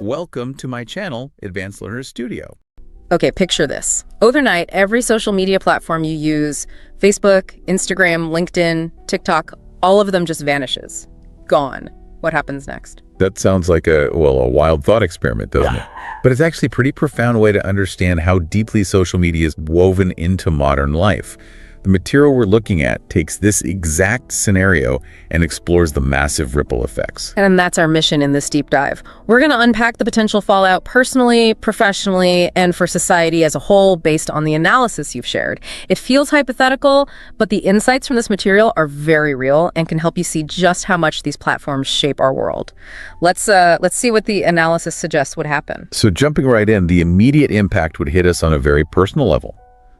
Welcome to my channel, Advanced Learner Studio. Okay, picture this. Overnight, every social media platform you use, Facebook, Instagram, LinkedIn, TikTok, all of them just vanishes. Gone. What happens next? That sounds like a wild thought experiment, doesn't it? But it's actually a pretty profound way to understand how deeply social media is woven into modern life. The material we're looking at takes this exact scenario and explores the massive ripple effects. And that's our mission in this deep dive. We're going to unpack the potential fallout personally, professionally, and for society as a whole based on the analysis you've shared. It feels hypothetical, but the insights from this material are very real and can help you see just how much these platforms shape our world. Let's see what the analysis suggests would happen. So jumping right in, the immediate impact would hit us on a very personal level.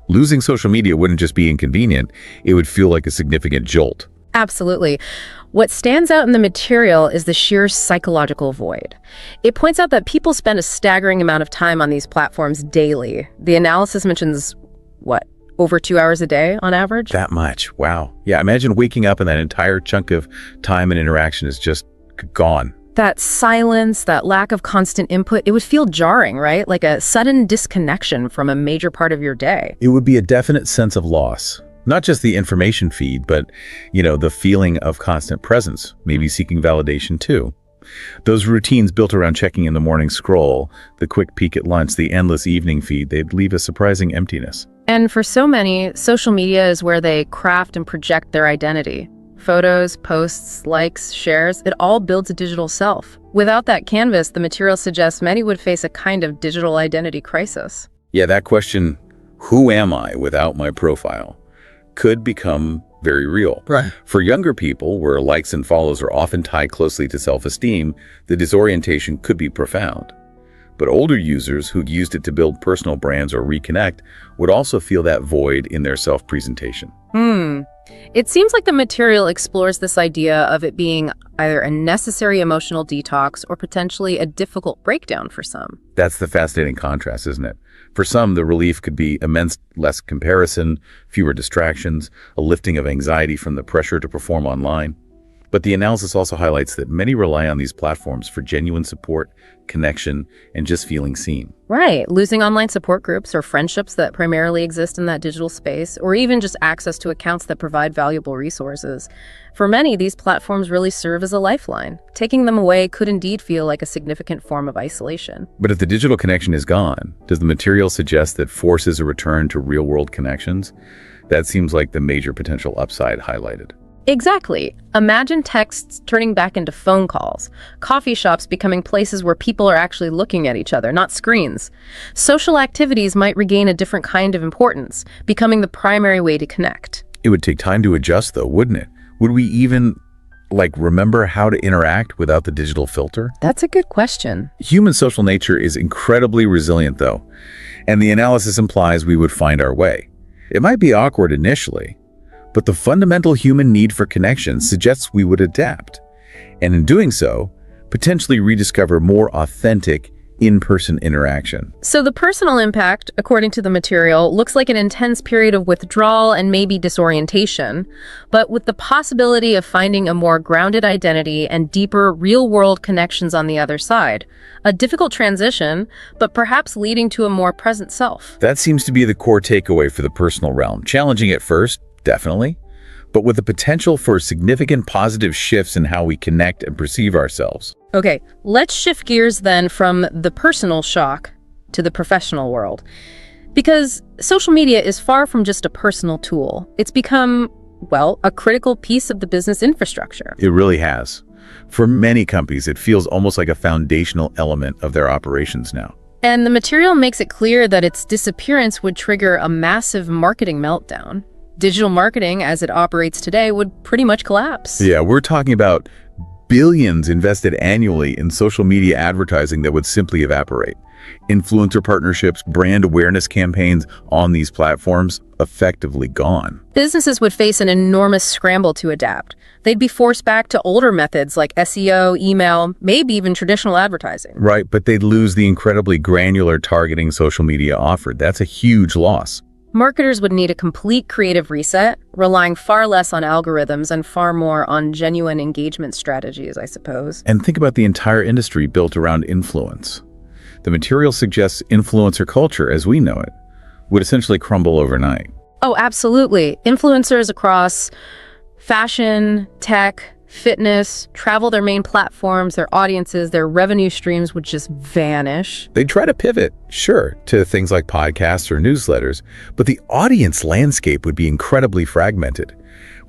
Losing social media wouldn't just be inconvenient, it would feel like a significant jolt. Absolutely. What stands out in the material is the sheer psychological void. It points out that people spend a staggering amount of time on these platforms daily. The analysis mentions, over 2 hours a day on average? That much, wow. Yeah, imagine waking up and that entire chunk of time and interaction is just gone. That silence, that lack of constant input, it would feel jarring, right? Like a sudden disconnection from a major part of your day. It would be a definite sense of loss. Not just the information feed, but, the feeling of constant presence, maybe seeking validation too. Those routines built around checking in the morning scroll, the quick peek at lunch, the endless evening feed, they'd leave a surprising emptiness. And for so many, social media is where they craft and project their identity. Photos, posts, likes, shares, it all builds a digital self. Without that canvas, the material suggests many would face a kind of digital identity crisis. Yeah, that question, who am I without my profile, could become very real. Right. For younger people, where likes and follows are often tied closely to self-esteem, the disorientation could be profound. But older users who used it to build personal brands or reconnect would also feel that void in their self-presentation. It seems like the material explores this idea of it being either a necessary emotional detox or potentially a difficult breakdown for some. That's the fascinating contrast, isn't it? For some, the relief could be immense, less comparison, fewer distractions, a lifting of anxiety from the pressure to perform online. But the analysis also highlights that many rely on these platforms for genuine support, connection, and just feeling seen. Right. Losing online support groups or friendships that primarily exist in that digital space, or even just access to accounts that provide valuable resources. For many, these platforms really serve as a lifeline. Taking them away could indeed feel like a significant form of isolation. But if the digital connection is gone, does the material suggest that forces a return to real-world connections? That seems like the major potential upside highlighted. Exactly. Imagine texts turning back into phone calls, coffee shops becoming places where people are actually looking at each other, not screens. Social activities might regain a different kind of importance, becoming the primary way to connect. It would take time to adjust, though, wouldn't it? Would we even, remember how to interact without the digital filter? That's a good question. Human social nature is incredibly resilient, though, and the analysis implies we would find our way. It might be awkward initially, but the fundamental human need for connection suggests we would adapt, and in doing so, potentially rediscover more authentic, in-person interaction. So the personal impact, according to the material, looks like an intense period of withdrawal and maybe disorientation, but with the possibility of finding a more grounded identity and deeper real-world connections on the other side. A difficult transition, but perhaps leading to a more present self. That seems to be the core takeaway for the personal realm. Challenging at first, definitely, but with the potential for significant positive shifts in how we connect and perceive ourselves. Okay, let's shift gears then from the personal shock to the professional world. Because social media is far from just a personal tool. It's become, a critical piece of the business infrastructure. It really has. For many companies, it feels almost like a foundational element of their operations now. And the material makes it clear that its disappearance would trigger a massive marketing meltdown. Digital marketing, as it operates today, would pretty much collapse. Yeah, we're talking about billions invested annually in social media advertising that would simply evaporate. Influencer partnerships, brand awareness campaigns on these platforms, effectively gone. Businesses would face an enormous scramble to adapt. They'd be forced back to older methods like SEO, email, maybe even traditional advertising. Right, but they'd lose the incredibly granular targeting social media offered. That's a huge loss. Marketers would need a complete creative reset, relying far less on algorithms and far more on genuine engagement strategies, I suppose. And think about the entire industry built around influence. The material suggests influencer culture, as we know it, would essentially crumble overnight. Oh, absolutely. Influencers across fashion, tech, fitness, travel, their main platforms, their audiences, their revenue streams would just vanish. They'd try to pivot, sure, to things like podcasts or newsletters, but the audience landscape would be incredibly fragmented.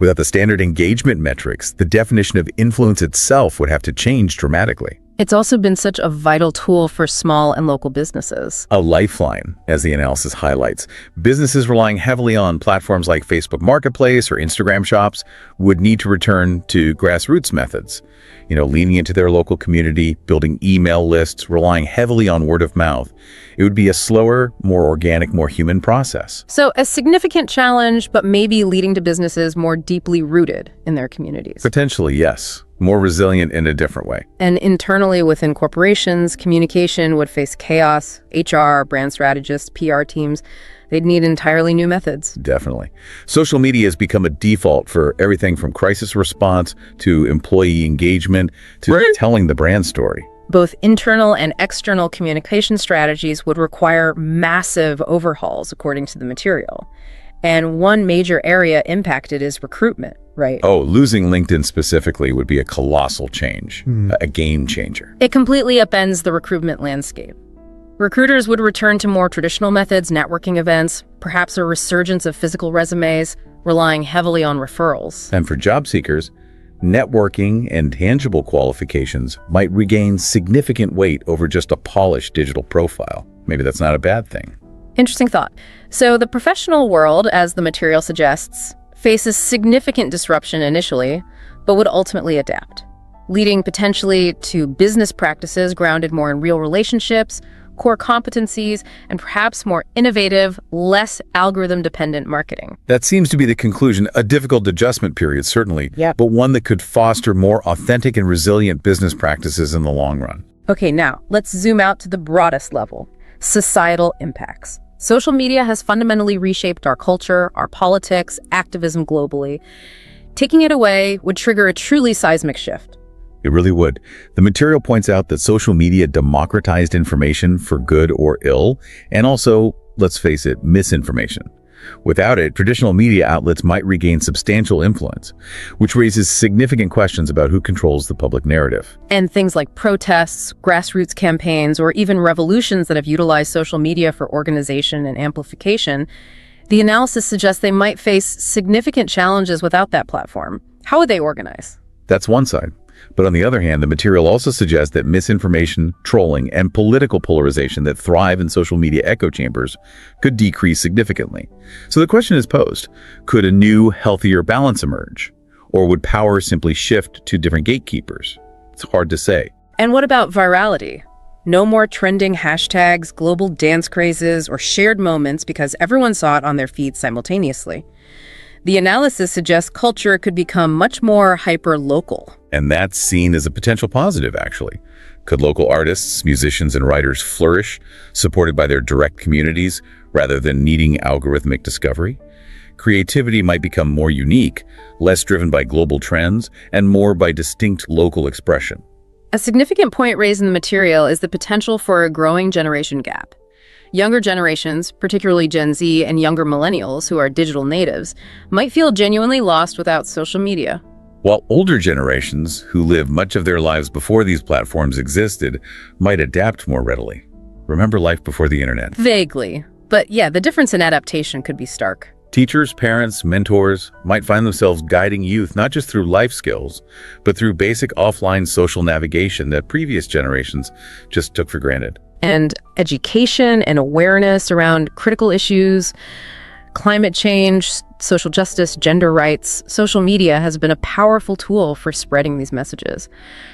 Without the standard engagement metrics, the definition of influence itself would have to change dramatically. It's also been such a vital tool for small and local businesses. A lifeline, as the analysis highlights. Businesses relying heavily on platforms like Facebook Marketplace or Instagram Shops would need to return to grassroots methods. Leaning into their local community, building email lists, relying heavily on word of mouth. It would be a slower, more organic, more human process. So a significant challenge, but maybe leading to businesses more deeply rooted in their communities. Potentially, yes. More resilient in a different way. And internally within corporations, communication would face chaos. HR, brand strategists, PR teams, they'd need entirely new methods. Definitely. Social media has become a default for everything from crisis response to employee engagement to telling the brand story. Both internal and external communication strategies would require massive overhauls, according to the material. And one major area impacted is recruitment, right? Oh, losing LinkedIn specifically would be a colossal change, a game changer. It completely upends the recruitment landscape. Recruiters would return to more traditional methods, networking events, perhaps a resurgence of physical resumes, relying heavily on referrals. And for job seekers, networking and tangible qualifications might regain significant weight over just a polished digital profile. Maybe that's not a bad thing. Interesting thought. So the professional world, as the material suggests, faces significant disruption initially, but would ultimately adapt, leading potentially to business practices grounded more in real relationships, core competencies, and perhaps more innovative, less algorithm-dependent marketing. That seems to be the conclusion. A difficult adjustment period, certainly, but one that could foster more authentic and resilient business practices in the long run. Okay, now let's zoom out to the broadest level, societal impacts. Social media has fundamentally reshaped our culture, our politics, activism globally. Taking it away would trigger a truly seismic shift. It really would. The material points out that social media democratized information for good or ill, and also, let's face it, misinformation. Without it, traditional media outlets might regain substantial influence, which raises significant questions about who controls the public narrative. And things like protests, grassroots campaigns, or even revolutions that have utilized social media for organization and amplification, the analysis suggests they might face significant challenges without that platform. How would they organize? That's one side. But on the other hand, the material also suggests that misinformation, trolling, and political polarization that thrive in social media echo chambers could decrease significantly. So the question is posed, could a new, healthier balance emerge? Or would power simply shift to different gatekeepers? It's hard to say. And what about virality? No more trending hashtags, global dance crazes, or shared moments because everyone saw it on their feed simultaneously. The analysis suggests culture could become much more hyper-local. And that's seen as a potential positive, actually. Could local artists, musicians, and writers flourish, supported by their direct communities, rather than needing algorithmic discovery? Creativity might become more unique, less driven by global trends, and more by distinct local expression. A significant point raised in the material is the potential for a growing generation gap. Younger generations, particularly Gen Z and younger millennials who are digital natives, might feel genuinely lost without social media. While older generations, who lived much of their lives before these platforms existed, might adapt more readily. Remember life before the internet? Vaguely. But yeah, the difference in adaptation could be stark. Teachers, parents, mentors might find themselves guiding youth not just through life skills, but through basic offline social navigation that previous generations just took for granted. And education and awareness around critical issues, climate change, social justice, gender rights, social media has been a powerful tool for spreading these messages.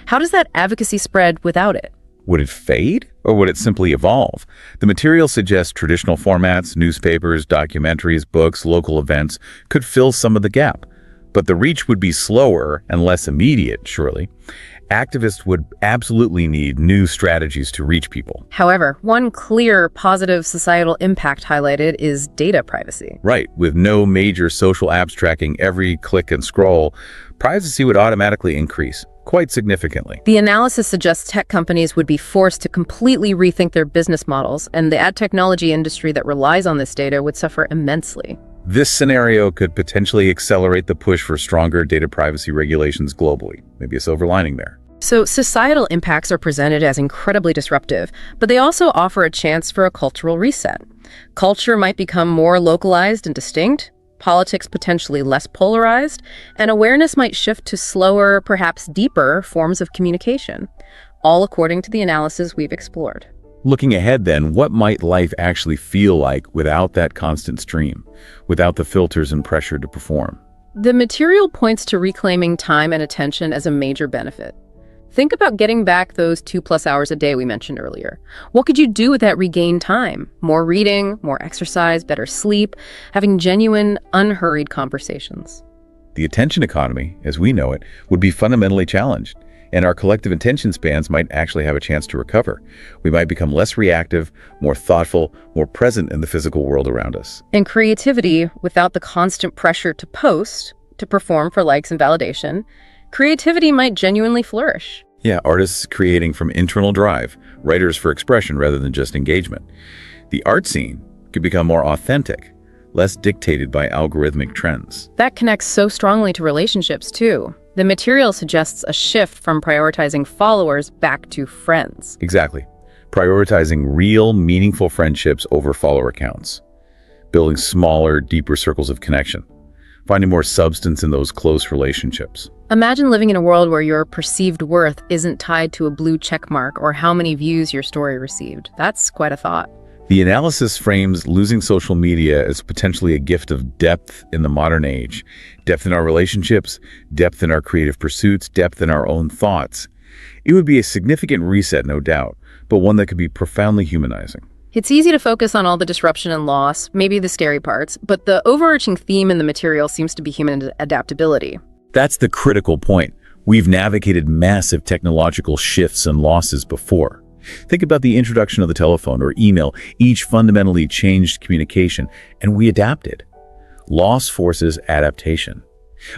How does that advocacy spread without it? Would it fade, or would it simply evolve? The material suggests traditional formats, newspapers, documentaries, books, local events could fill some of the gap. But the reach would be slower and less immediate, surely. Activists would absolutely need new strategies to reach people. However, one clear positive societal impact highlighted is data privacy. Right, with no major social apps tracking every click and scroll, privacy would automatically increase, quite significantly. The analysis suggests tech companies would be forced to completely rethink their business models, and the ad technology industry that relies on this data would suffer immensely. This scenario could potentially accelerate the push for stronger data privacy regulations globally. Maybe a silver lining there. So societal impacts are presented as incredibly disruptive, but they also offer a chance for a cultural reset. Culture might become more localized and distinct, politics potentially less polarized, and awareness might shift to slower, perhaps deeper forms of communication, all according to the analysis we've explored. Looking ahead then, what might life actually feel like without that constant stream, without the filters and pressure to perform? The material points to reclaiming time and attention as a major benefit. Think about getting back those 2+ hours a day we mentioned earlier. What could you do with that regained time? More reading, more exercise, better sleep, having genuine, unhurried conversations. The attention economy, as we know it, would be fundamentally challenged, and our collective attention spans might actually have a chance to recover. We might become less reactive, more thoughtful, more present in the physical world around us. And creativity, without the constant pressure to post, to perform for likes and validation, creativity might genuinely flourish. Yeah, artists creating from internal drive, writers for expression rather than just engagement. The art scene could become more authentic, less dictated by algorithmic trends. That connects so strongly to relationships, too. The material suggests a shift from prioritizing followers back to friends. Exactly. Prioritizing real, meaningful friendships over follower accounts. Building smaller, deeper circles of connection. Finding more substance in those close relationships. Imagine living in a world where your perceived worth isn't tied to a blue check mark or how many views your story received. That's quite a thought. The analysis frames losing social media as potentially a gift of depth in the modern age. Depth in our relationships, depth in our creative pursuits, depth in our own thoughts. It would be a significant reset, no doubt, but one that could be profoundly humanizing. It's easy to focus on all the disruption and loss, maybe the scary parts, but the overarching theme in the material seems to be human adaptability. That's the critical point. We've navigated massive technological shifts and losses before. Think about the introduction of the telephone or email. Each fundamentally changed communication, and we adapted. Loss forces adaptation.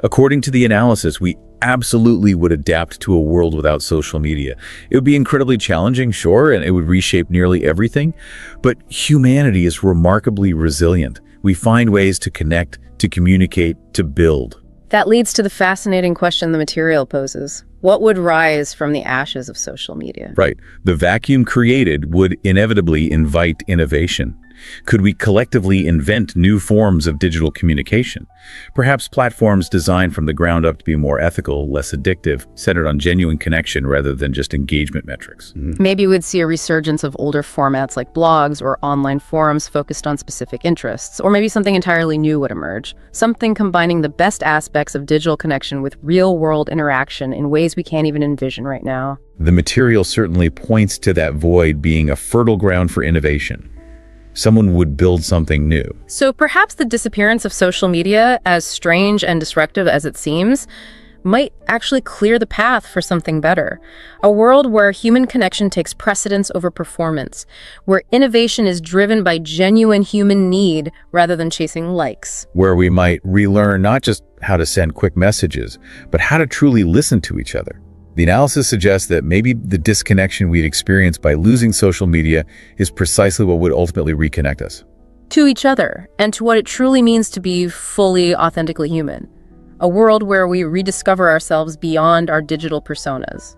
According to the analysis, we absolutely would adapt to a world without social media. It would be incredibly challenging, sure, and it would reshape nearly everything, but humanity is remarkably resilient. We find ways to connect, to communicate, to build. That leads to the fascinating question the material poses. What would rise from the ashes of social media? Right. The vacuum created would inevitably invite innovation. Could we collectively invent new forms of digital communication? Perhaps platforms designed from the ground up to be more ethical, less addictive, centered on genuine connection rather than just engagement metrics. Maybe we'd see a resurgence of older formats like blogs or online forums focused on specific interests, or maybe something entirely new would emerge, something combining the best aspects of digital connection with real-world interaction in ways we can't even envision right now. The material certainly points to that void being a fertile ground for innovation. Someone would build something new. So perhaps the disappearance of social media, as strange and disruptive as it seems, might actually clear the path for something better. A world where human connection takes precedence over performance, where innovation is driven by genuine human need rather than chasing likes. Where we might relearn not just how to send quick messages, but how to truly listen to each other. The analysis suggests that maybe the disconnection we'd experience by losing social media is precisely what would ultimately reconnect us. To each other, and to what it truly means to be fully, authentically human. A world where we rediscover ourselves beyond our digital personas.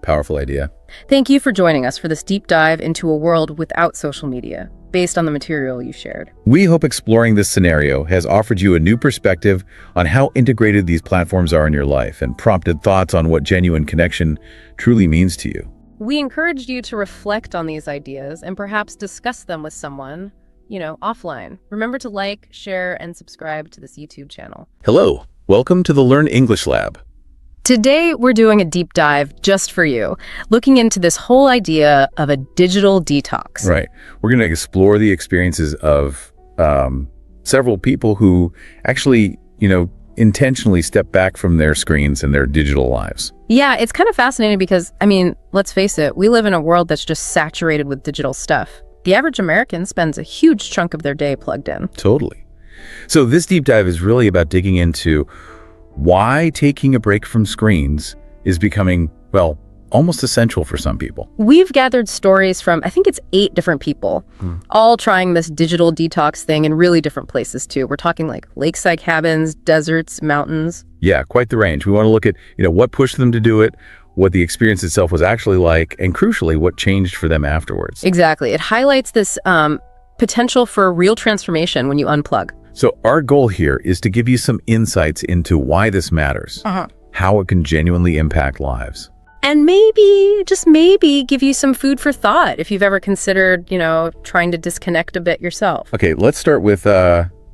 Powerful idea. Thank you for joining us for this deep dive into a world without social media, based on the material you shared. We hope exploring this scenario has offered you a new perspective on how integrated these platforms are in your life and prompted thoughts on what genuine connection truly means to you. We encourage you to reflect on these ideas and perhaps discuss them with someone, offline. Remember to like, share, and subscribe to this YouTube channel. Hello, welcome to the Learn English Lab. Today, we're doing a deep dive just for you, looking into this whole idea of a digital detox. Right. We're going to explore the experiences of several people who actually, intentionally step back from their screens and their digital lives. Yeah, it's kind of fascinating because, I mean, let's face it, we live in a world that's just saturated with digital stuff. The average American spends a huge chunk of their day plugged in. Totally. So this deep dive is really about digging into why taking a break from screens is becoming, well, almost essential for some people. We've gathered stories from, I think it's 8 different people, all trying this digital detox thing in really different places too. We're talking like lakeside cabins, deserts, mountains. Yeah, quite the range. We want to look at, what pushed them to do it, what the experience itself was actually like, and crucially, what changed for them afterwards. Exactly. It highlights this potential for real transformation when you unplug. So our goal here is to give you some insights into why this matters, how it can genuinely impact lives. And maybe, just maybe, give you some food for thought if you've ever considered, trying to disconnect a bit yourself. Okay, let's start with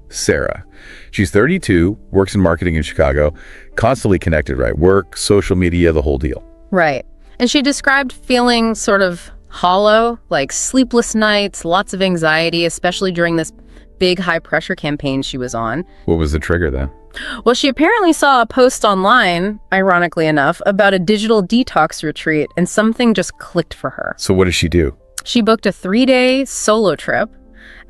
Sarah. She's 32, works in marketing in Chicago, constantly connected, right? Work, social media, the whole deal. Right. And she described feeling sort of hollow, like sleepless nights, lots of anxiety, especially during this big high-pressure campaign she was on. What was the trigger then? Well, she apparently saw a post online, ironically enough, about a digital detox retreat, and something just clicked for her. So what did she do? She booked a 3-day solo trip,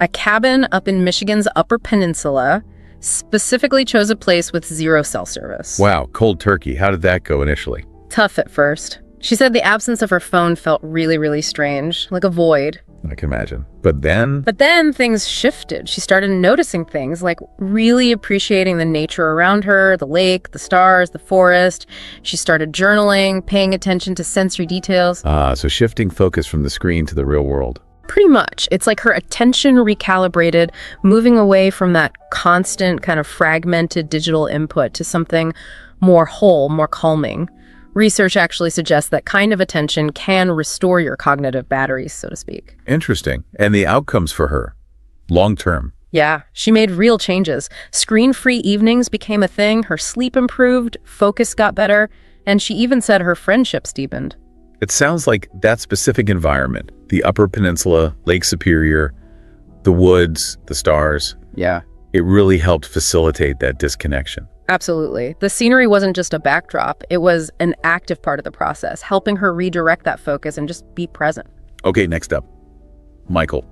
a cabin up in Michigan's Upper Peninsula, specifically chose a place with 0 cell service. Wow, cold turkey. How did that go initially? Tough at first. She said the absence of her phone felt really, really strange, like a void. I can imagine. But then things shifted. She started noticing things, like really appreciating the nature around her, the lake, the stars, the forest. She started journaling, paying attention to sensory details. So shifting focus from the screen to the real world. Pretty much. It's like her attention recalibrated, moving away from that constant kind of fragmented digital input to something more whole, more calming. Research actually suggests that kind of attention can restore your cognitive batteries, so to speak. Interesting. And the outcomes for her? Long term? Yeah, she made real changes. Screen-free evenings became a thing, her sleep improved, focus got better, and she even said her friendships deepened. It sounds like that specific environment, the Upper Peninsula, Lake Superior, the woods, the stars. Yeah. It really helped facilitate that disconnection. Absolutely. The scenery wasn't just a backdrop. It was an active part of the process, helping her redirect that focus and just be present. Okay, next up. Michael,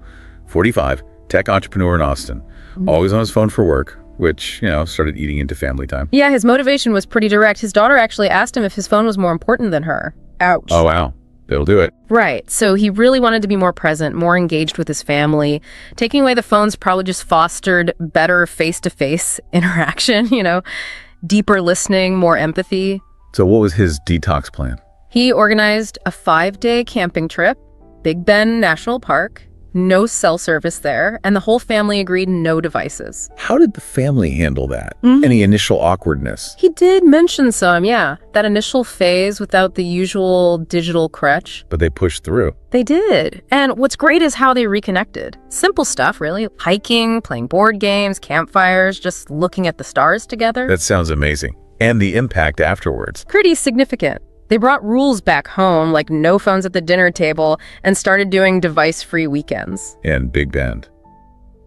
45, tech entrepreneur in Austin. Always on his phone for work, which, started eating into family time. Yeah, his motivation was pretty direct. His daughter actually asked him if his phone was more important than her. Ouch. Oh, wow. That'll do it. Right. So he really wanted to be more present, more engaged with his family. Taking away the phones probably just fostered better face-to-face interaction, deeper listening, more empathy. So what was his detox plan? He organized a 5-day camping trip, Big Bend National Park, no cell service there, and the whole family agreed no devices. How did the family handle that? Any initial awkwardness? He did mention some, yeah. That initial phase without the usual digital crutch. But they pushed through. They did. And what's great is how they reconnected. Simple stuff, really. Hiking, playing board games, campfires, just looking at the stars together. That sounds amazing. And the impact afterwards. Pretty significant. They brought rules back home, like no phones at the dinner table, and started doing device-free weekends. And Big Bend.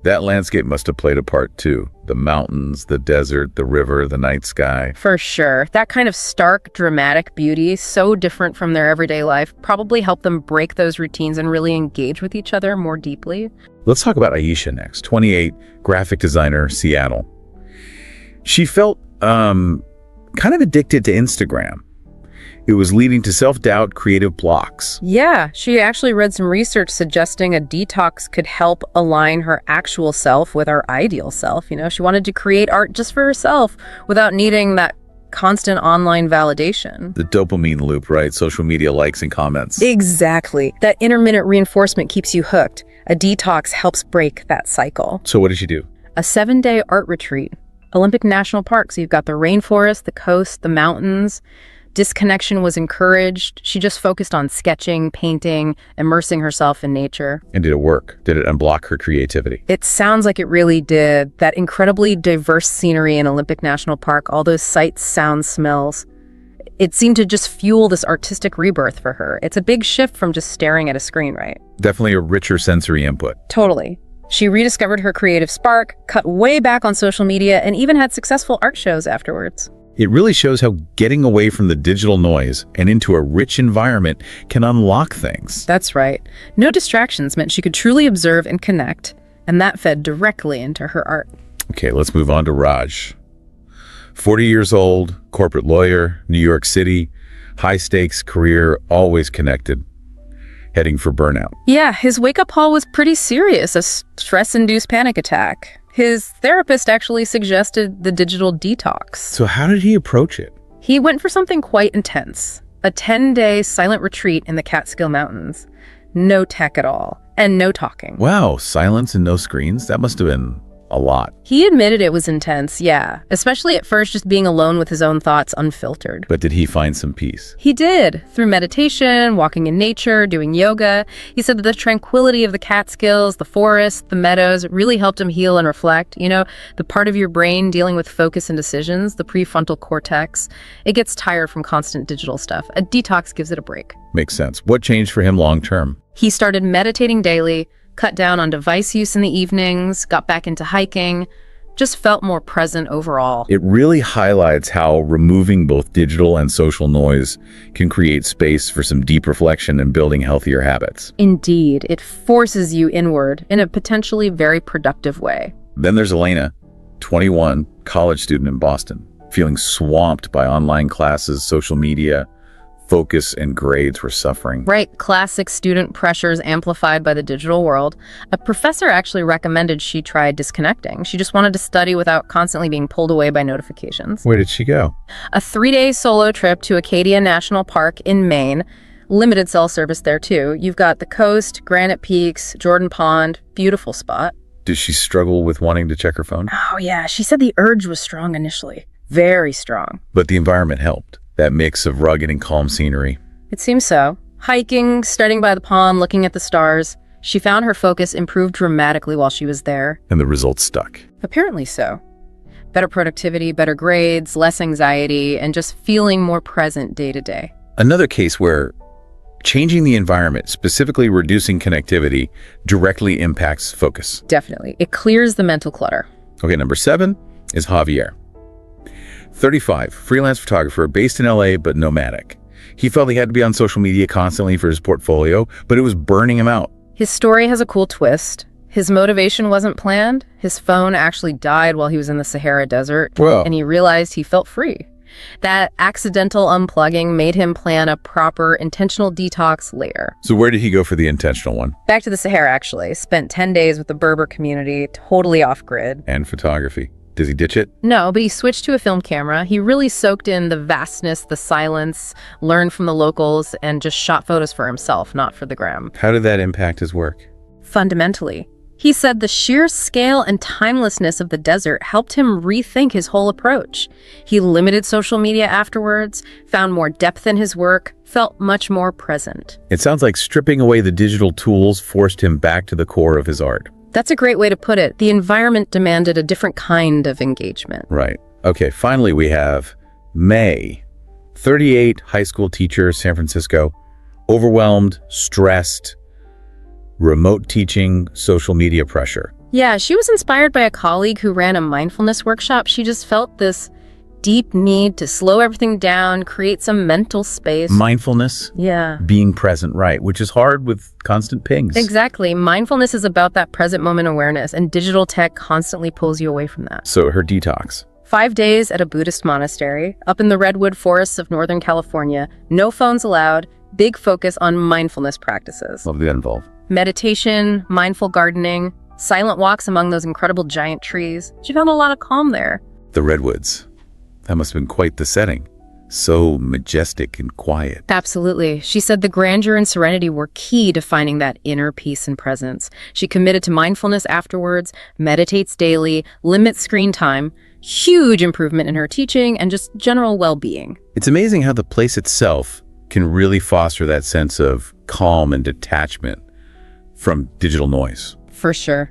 That landscape must have played a part too. The mountains, the desert, the river, the night sky. For sure. That kind of stark, dramatic beauty, so different from their everyday life, probably helped them break those routines and really engage with each other more deeply. Let's talk about Aisha next, 28, graphic designer, Seattle. She felt kind of addicted to Instagram. It was leading to self-doubt, creative blocks. Yeah, she actually read some research suggesting a detox could help align her actual self with her ideal self. She wanted to create art just for herself without needing that constant online validation. The dopamine loop, right? Social media likes and comments. Exactly. That intermittent reinforcement keeps you hooked. A detox helps break that cycle. So what did she do? A 7-day art retreat. Olympic National Park. So you've got the rainforest, the coast, the mountains. Disconnection was encouraged. She just focused on sketching, painting, immersing herself in nature. And did it work? Did it unblock her creativity? It sounds like it really did. That incredibly diverse scenery in Olympic National Park, all those sights, sounds, smells. It seemed to just fuel this artistic rebirth for her. It's a big shift from just staring at a screen, right? Definitely a richer sensory input. Totally. She rediscovered her creative spark, cut way back on social media, and even had successful art shows afterwards. It really shows how getting away from the digital noise and into a rich environment can unlock things. That's right. No distractions meant she could truly observe and connect, and that fed directly into her art. Okay, let's move on to Raj. 40 years old, corporate lawyer, New York City, high-stakes career, always connected, heading for burnout. Yeah, his wake-up call was pretty serious, a stress-induced panic attack. His therapist actually suggested the digital detox. So how did he approach it? He went for something quite intense, a 10-day silent retreat in the Catskill Mountains. No tech at all, and no talking. Wow, silence and no screens? That must have been a lot. He admitted it was intense, yeah, especially at first just being alone with his own thoughts unfiltered. But did he find some peace? He did, through meditation, walking in nature, doing yoga. He said that the tranquility of the Catskills, the forest, the meadows really helped him heal and reflect. You know, the part of your brain dealing with focus and decisions, the prefrontal cortex, it gets tired from constant digital stuff. A detox gives it a break. Makes sense. What changed for him long term? He started meditating daily, cut down on device use in the evenings, got back into hiking, just felt more present overall. It really highlights how removing both digital and social noise can create space for some deep reflection and building healthier habits. Indeed, it forces you inward in a potentially very productive way. Then there's Elena, 21, college student in Boston, feeling swamped by online classes, social media. Focus and grades were suffering. Right, classic student pressures amplified by the digital world. A professor actually recommended she try disconnecting. She just wanted to study without constantly being pulled away by notifications. Where did she go? A 3-day solo trip to Acadia National Park in Maine. Limited cell service there too. You've got the coast, Granite Peaks, Jordan Pond, beautiful spot. Did she struggle with wanting to check her phone? Oh yeah, she said the urge was strong initially. Very strong. But the environment helped. That mix of rugged and calm scenery. It seems so. Hiking, studying by the pond, looking at the stars. She found her focus improved dramatically while she was there. And the results stuck. Apparently so. Better productivity, better grades, less anxiety, and just feeling more present day to day. Another case where changing the environment, specifically reducing connectivity, directly impacts focus. Definitely. It clears the mental clutter. Okay, number 7 is Javier. 35, freelance photographer based in LA but nomadic. He felt he had to be on social media constantly for his portfolio, but it was burning him out. His story has a cool twist. His motivation wasn't planned. His phone actually died while he was in the Sahara Desert, and he realized he felt free. That accidental unplugging made him plan a proper intentional detox later. So where did he go for the intentional one? Back to the Sahara, actually. Spent 10 days with the Berber community, totally off-grid. And photography. Does he ditch it? No, but he switched to a film camera. He really soaked in the vastness, the silence, learned from the locals, and just shot photos for himself, not for the gram. How did that impact his work? Fundamentally. He said the sheer scale and timelessness of the desert helped him rethink his whole approach. He limited social media afterwards, found more depth in his work, felt much more present. It sounds like stripping away the digital tools forced him back to the core of his art. That's a great way to put it. The environment demanded a different kind of engagement. Right. Okay, finally we have May. 38, high school teacher, San Francisco. Overwhelmed, stressed, remote teaching, social media pressure. Yeah, she was inspired by a colleague who ran a mindfulness workshop. She just felt this deep need to slow everything down, create some mental space. Mindfulness? Yeah. Being present, right, which is hard with constant pings. Exactly. Mindfulness is about that present moment awareness, and digital tech constantly pulls you away from that. So her detox. 5 days at a Buddhist monastery, up in the redwood forests of Northern California, no phones allowed, big focus on mindfulness practices. What did that involve? Meditation, mindful gardening, silent walks among those incredible giant trees. She found a lot of calm there. The redwoods. That must have been quite the setting. So majestic and quiet. Absolutely. She said the grandeur and serenity were key to finding that inner peace and presence. She committed to mindfulness afterwards, meditates daily, limits screen time. Huge improvement in her teaching and just general well-being. It's amazing how the place itself can really foster that sense of calm and detachment from digital noise. For sure.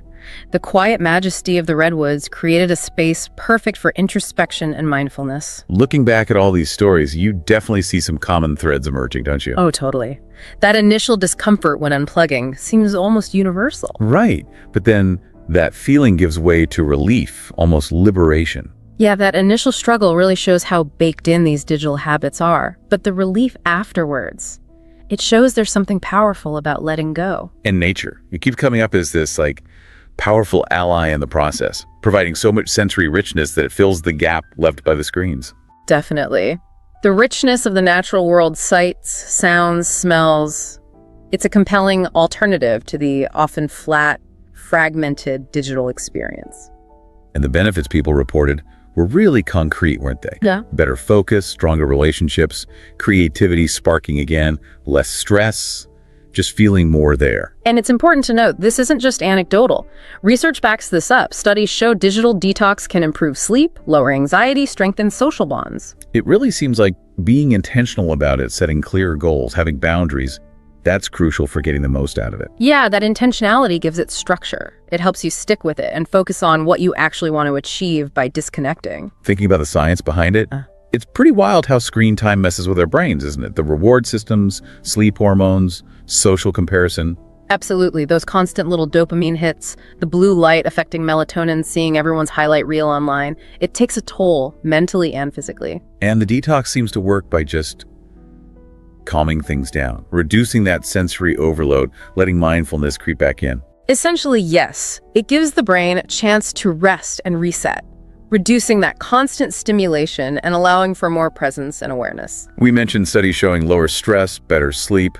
The quiet majesty of the redwoods created a space perfect for introspection and mindfulness. Looking back at all these stories, you definitely see some common threads emerging, don't you? Oh, totally. That initial discomfort when unplugging seems almost universal. Right. But then That feeling gives way to relief, almost liberation. Yeah, that initial struggle really shows how baked in these digital habits are. But the relief afterwards, it shows there's something powerful about letting go. And nature, it keeps coming up as this powerful ally in the process, providing so much sensory richness that it fills the gap left by the screens. Definitely. The richness of the natural world, sights, sounds, smells, it's a compelling alternative to the often flat, fragmented digital experience. And the benefits people reported were really concrete, weren't they? Yeah. Better focus, stronger relationships, creativity sparking again, less stress, just feeling more there. And it's important to note, this isn't just anecdotal. Research backs this up. Studies show digital detox can improve sleep, lower anxiety, strengthen social bonds. It really seems like being intentional about it, setting clear goals, having boundaries, that's crucial for getting the most out of it. Yeah, that intentionality gives it structure. It helps you stick with it and focus on what you actually want to achieve by disconnecting. Thinking about the science behind it, it's pretty wild how screen time messes with our brains, isn't it? The reward systems, sleep hormones, social comparison. Absolutely. Those constant little dopamine hits, the blue light affecting melatonin, seeing everyone's highlight reel online, it takes a toll mentally and physically. And the detox seems to work by just calming things down, reducing that sensory overload, letting mindfulness creep back in. Essentially, yes. It gives the brain a chance to rest and reset, reducing that constant stimulation and allowing for more presence and awareness. We mentioned studies showing lower stress, better sleep,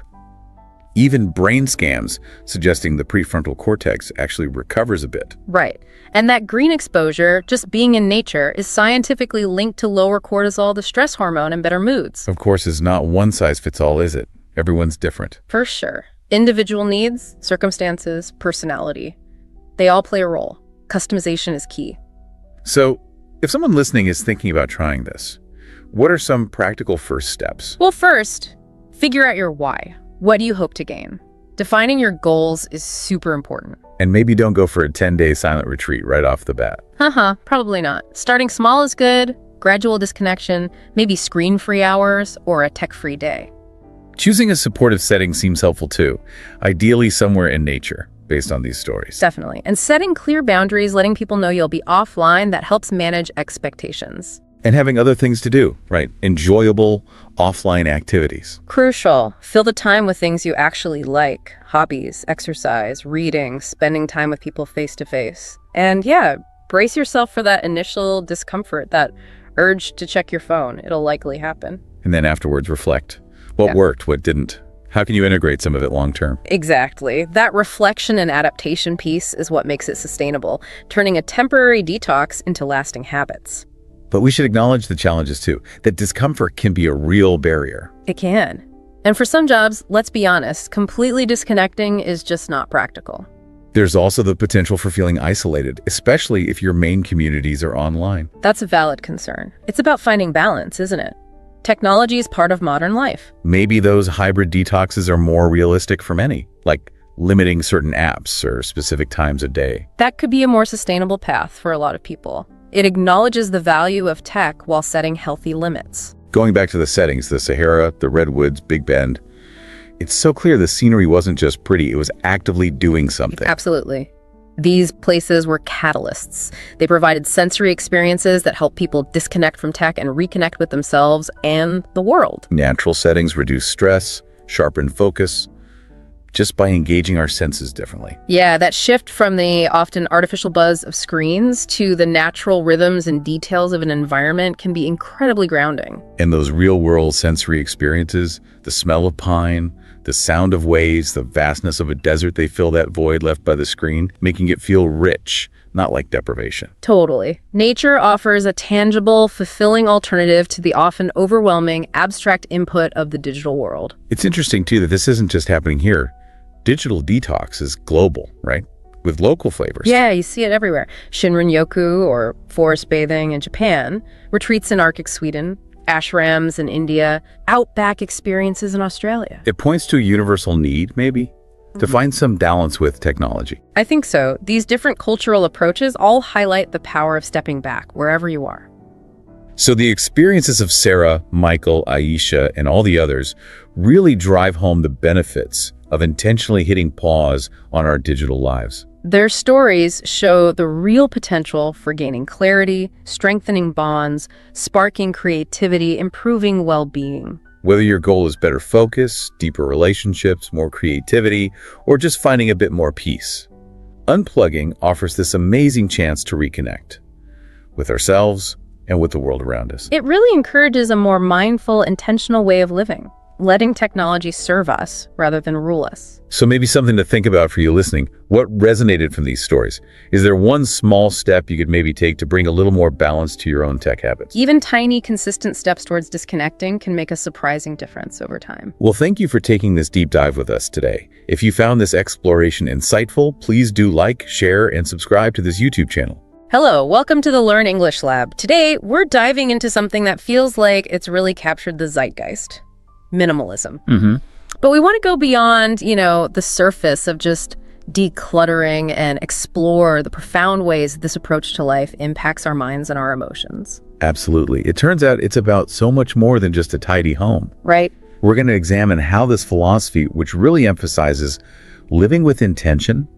even brain scans suggesting the prefrontal cortex actually recovers a bit. Right. And that green exposure, just being in nature, is scientifically linked to lower cortisol, the stress hormone, and better moods. Of course, it's not one size fits all, is it? Everyone's different. For sure. Individual needs, circumstances, personality, they all play a role. Customization is key. So, if someone listening is thinking about trying this, what are some practical first steps? Well, first, figure out your why. What do you hope to gain? Defining your goals is super important. And maybe don't go for a 10-day silent retreat right off the bat. Probably not. Starting small is good, gradual disconnection, maybe screen-free hours, or a tech-free day. Choosing a supportive setting seems helpful too, ideally somewhere in nature, based on these stories. Definitely. And setting clear boundaries, letting people know you'll be offline, that helps manage expectations. And having other things to do, right? Enjoyable offline activities. Crucial. Fill the time with things you actually like. Hobbies, exercise, reading, spending time with people face-to-face. And yeah, brace yourself for that initial discomfort, that urge to check your phone. It'll likely happen. And then afterwards reflect. What worked, what didn't? How can you integrate some of it long-term? Exactly. That reflection and adaptation piece is what makes it sustainable, turning a temporary detox into lasting habits. But we should acknowledge the challenges too, that discomfort can be a real barrier. It can. And for some jobs, let's be honest, completely disconnecting is just not practical. There's also the potential for feeling isolated, especially if your main communities are online. That's a valid concern. It's about finding balance, isn't it? Technology is part of modern life. Maybe those hybrid detoxes are more realistic for many, like limiting certain apps or specific times a day. That could be a more sustainable path for a lot of people. It acknowledges the value of tech while setting healthy limits. Going back to the settings, the Sahara, the Redwoods, Big Bend, it's so clear the scenery wasn't just pretty, it was actively doing something. Absolutely. These places were catalysts. They provided sensory experiences that help people disconnect from tech and reconnect with themselves and the world. Natural settings reduce stress, sharpen focus, just by engaging our senses differently. Yeah, that shift from the often artificial buzz of screens to the natural rhythms and details of an environment can be incredibly grounding. And those real-world sensory experiences, the smell of pine, the sound of waves, the vastness of a desert, they fill that void left by the screen, making it feel rich, not like deprivation. Totally. Nature offers a tangible, fulfilling alternative to the often overwhelming, abstract input of the digital world. It's interesting, too, that this isn't just happening here. Digital detox is global, right? With local flavors. Yeah, you see it everywhere. Shinrin-yoku, or forest bathing in Japan, retreats in Arctic Sweden, ashrams in India, outback experiences in Australia. It points to a universal need, maybe, to find some balance with technology. I think so. These different cultural approaches all highlight the power of stepping back, wherever you are. So the experiences of Sarah, Michael, Aisha, and all the others really drive home the benefits of intentionally hitting pause on our digital lives. Their stories show the real potential for gaining clarity, strengthening bonds, sparking creativity, improving well-being. Whether your goal is better focus, deeper relationships, more creativity, or just finding a bit more peace, unplugging offers this amazing chance to reconnect with ourselves and with the world around us. It really encourages a more mindful, intentional way of living, letting technology serve us rather than rule us. So maybe something to think about for you listening. What resonated from these stories? Is there one small step you could maybe take to bring a little more balance to your own tech habits? Even tiny, consistent steps towards disconnecting can make a surprising difference over time. Well, thank you for taking this deep dive with us today. If you found this exploration insightful, please do like, share, and subscribe to this YouTube channel. Hello, welcome to the Learn English Lab. Today, we're diving into something that feels like it's really captured the zeitgeist: minimalism. But we want to go beyond, the surface of just decluttering and explore the profound ways this approach to life impacts our minds and our emotions. Absolutely. It turns out it's about so much more than just a tidy home. Right? We're going to examine how this philosophy, which really emphasizes living with intention,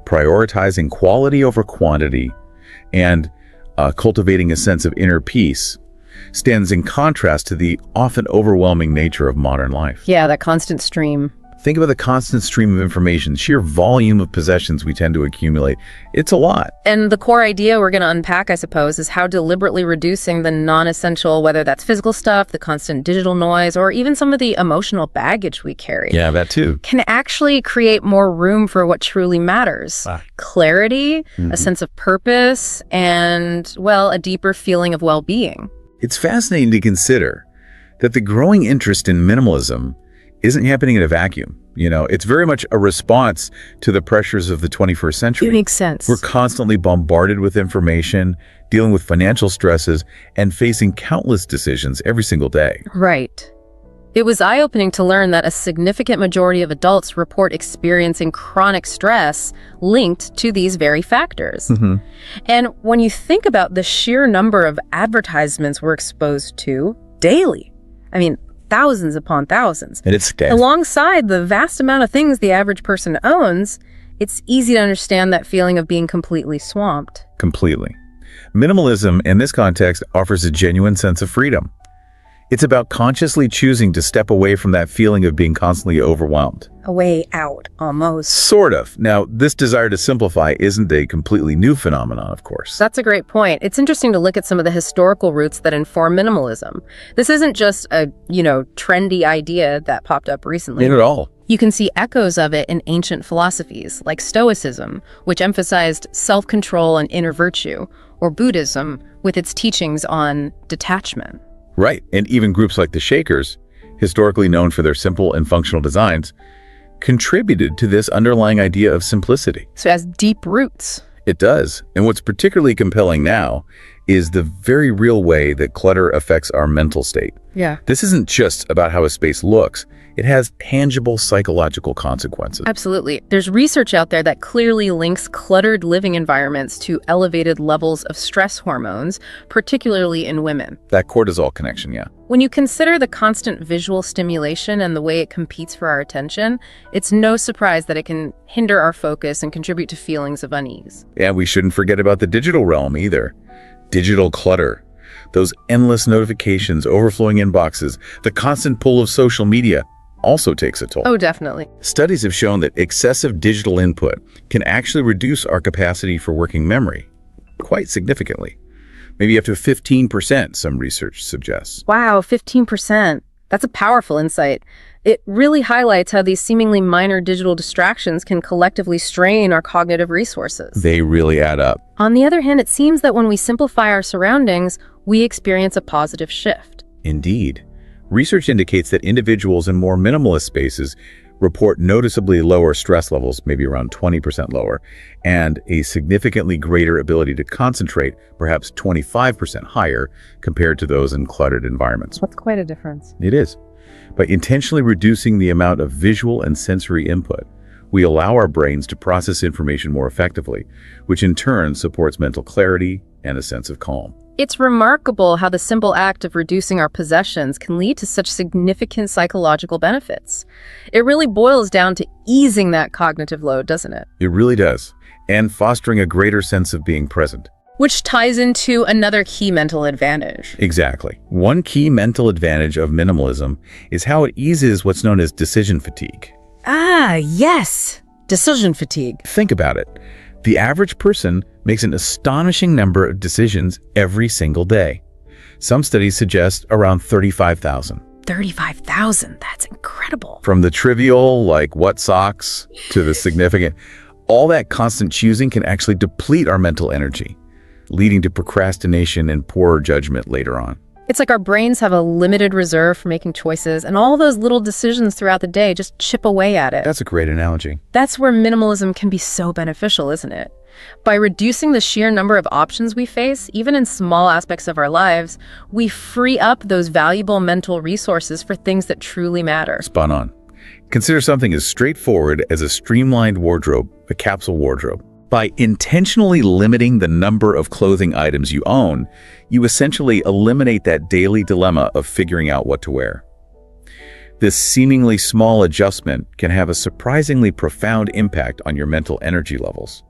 prioritizing quality over quantity, and cultivating a sense of inner peace, stands in contrast to the often overwhelming nature of modern life. Yeah, that constant stream. Think about the constant stream of information, sheer volume of possessions we tend to accumulate. It's a lot. And the core idea we're going to unpack, I suppose, is how deliberately reducing the non-essential, whether that's physical stuff, the constant digital noise, or even some of the emotional baggage we carry. Yeah, that too. Can actually create more room for what truly matters. Clarity, a sense of purpose, and, well, a deeper feeling of well-being. It's fascinating to consider that the growing interest in minimalism isn't happening in a vacuum. It's very much a response to the pressures of the 21st century. It makes sense. We're constantly bombarded with information, dealing with financial stresses, and facing countless decisions every single day. Right. It was eye-opening to learn that a significant majority of adults report experiencing chronic stress linked to these very factors. And when you think about the sheer number of advertisements we're exposed to daily, thousands upon thousands, And it's alongside the vast amount of things the average person owns, it's easy to understand that feeling of being completely swamped. Completely. Minimalism in this context offers a genuine sense of freedom. It's about consciously choosing to step away from that feeling of being constantly overwhelmed. A way out, almost. Sort of. Now, this desire to simplify isn't a completely new phenomenon, of course. That's a great point. It's interesting to look at some of the historical roots that inform minimalism. This isn't just a, trendy idea that popped up recently. Not at all. You can see echoes of it in ancient philosophies, like Stoicism, which emphasized self-control and inner virtue, or Buddhism, with its teachings on detachment. Right, and even groups like the Shakers, historically known for their simple and functional designs, contributed to this underlying idea of simplicity. So it has deep roots. It does. And what's particularly compelling now is the very real way that clutter affects our mental state. Yeah. This isn't just about how a space looks. It has tangible psychological consequences. Absolutely. There's research out there that clearly links cluttered living environments to elevated levels of stress hormones, particularly in women. That cortisol connection, yeah. When you consider the constant visual stimulation and the way it competes for our attention, it's no surprise that it can hinder our focus and contribute to feelings of unease. And we shouldn't forget about the digital realm either. Digital clutter. Those endless notifications, overflowing inboxes, the constant pull of social media also takes a toll. Oh, definitely. Studies have shown that excessive digital input can actually reduce our capacity for working memory quite significantly. Maybe up to 15%, some research suggests. Wow, 15%. That's a powerful insight. It really highlights how these seemingly minor digital distractions can collectively strain our cognitive resources. They really add up. On the other hand, it seems that when we simplify our surroundings, we experience a positive shift. Indeed. Research indicates that individuals in more minimalist spaces report noticeably lower stress levels, maybe around 20% lower, and a significantly greater ability to concentrate, perhaps 25% higher, compared to those in cluttered environments. That's quite a difference. It is. By intentionally reducing the amount of visual and sensory input, we allow our brains to process information more effectively, which in turn supports mental clarity, and a sense of calm. It's remarkable how the simple act of reducing our possessions can lead to such significant psychological benefits. It really boils down to easing that cognitive load, doesn't it? It really does. And fostering a greater sense of being present. Which ties into another key mental advantage. Exactly. One key mental advantage of minimalism is how it eases what's known as decision fatigue. Ah, yes. Decision fatigue. Think about it. The average person makes an astonishing number of decisions every single day. Some studies suggest around 35,000. 35,000. That's incredible. From the trivial, like what socks, to the significant, all that constant choosing can actually deplete our mental energy, leading to procrastination and poorer judgment later on. It's like our brains have a limited reserve for making choices, and all those little decisions throughout the day just chip away at it. That's a great analogy. That's where minimalism can be so beneficial, isn't it? By reducing the sheer number of options we face, even in small aspects of our lives, we free up those valuable mental resources for things that truly matter. Spot on. Consider something as straightforward as a streamlined wardrobe, a capsule wardrobe. By intentionally limiting the number of clothing items you own, you essentially eliminate that daily dilemma of figuring out what to wear. This seemingly small adjustment can have a surprisingly profound impact on your mental energy levels.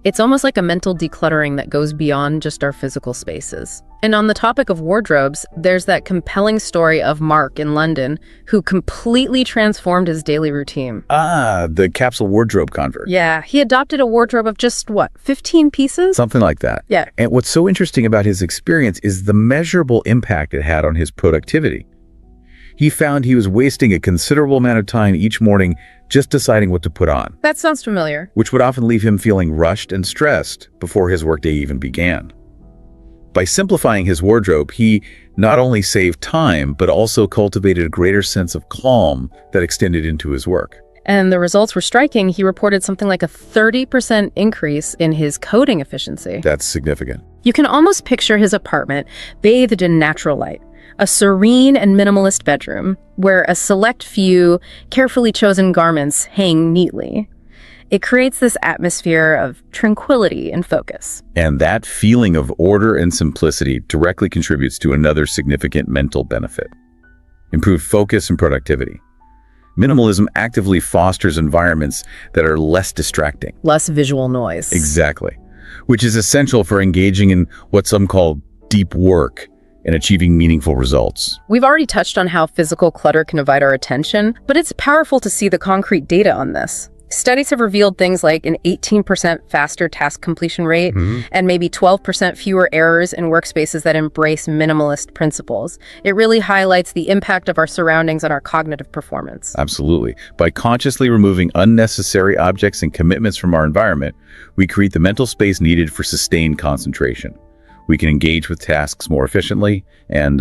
It's almost like a mental decluttering that goes beyond just our physical spaces. And on the topic of wardrobes, there's that compelling story of Mark in London who completely transformed his daily routine. Ah, the capsule wardrobe convert. Yeah, he adopted a wardrobe of just, 15 pieces? Something like that. Yeah. And what's so interesting about his experience is the measurable impact it had on his productivity. He found he was wasting a considerable amount of time each morning just deciding what to put on. That sounds familiar. Which would often leave him feeling rushed and stressed before his workday even began. By simplifying his wardrobe, he not only saved time, but also cultivated a greater sense of calm that extended into his work. And the results were striking. He reported something like a 30% increase in his coding efficiency. That's significant. You can almost picture his apartment bathed in natural light. A serene and minimalist bedroom where a select few carefully chosen garments hang neatly. It creates this atmosphere of tranquility and focus. And that feeling of order and simplicity directly contributes to another significant mental benefit: improved focus and productivity. Minimalism actively fosters environments that are less distracting. Less visual noise. Exactly. Which is essential for engaging in what some call deep work and achieving meaningful results. We've already touched on how physical clutter can divide our attention, but it's powerful to see the concrete data on this. Studies have revealed things like an 18% faster task completion rate and maybe 12% fewer errors in workspaces that embrace minimalist principles. It really highlights the impact of our surroundings on our cognitive performance. Absolutely. By consciously removing unnecessary objects and commitments from our environment, we create the mental space needed for sustained concentration. We can engage with tasks more efficiently and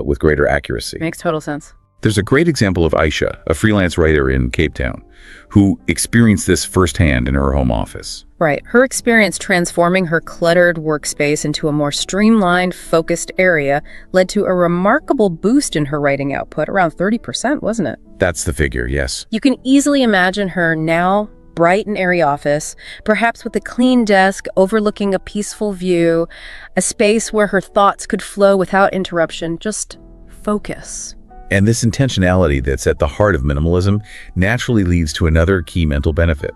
with greater accuracy. Makes total sense. There's a great example of Aisha, a freelance writer in Cape Town, who experienced this firsthand in her home office. Right. Her experience transforming her cluttered workspace into a more streamlined, focused area led to a remarkable boost in her writing output, around 30%, wasn't it? That's the figure, yes. You can easily imagine her now bright and airy office, perhaps with a clean desk overlooking a peaceful view, a space where her thoughts could flow without interruption, just focus. And this intentionality that's at the heart of minimalism naturally leads to another key mental benefit: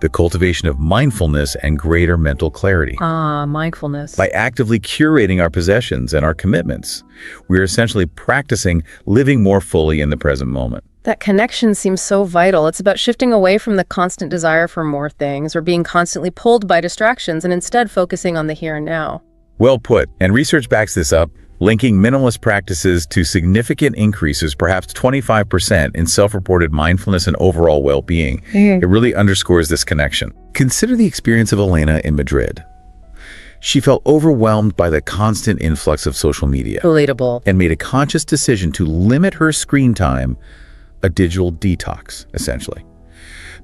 the cultivation of mindfulness and greater mental clarity. Ah, mindfulness. By actively curating our possessions and our commitments, we're essentially practicing living more fully in the present moment. That connection seems so vital. It's about shifting away from the constant desire for more things or being constantly pulled by distractions and instead focusing on the here and now. Well put, and research backs this up, linking minimalist practices to significant increases, perhaps 25%, in self-reported mindfulness and overall well-being. It really underscores this connection. Consider the experience of Elena in Madrid. She felt overwhelmed by the constant influx of social media. Relatable. And made a conscious decision to limit her screen time, a digital detox, essentially.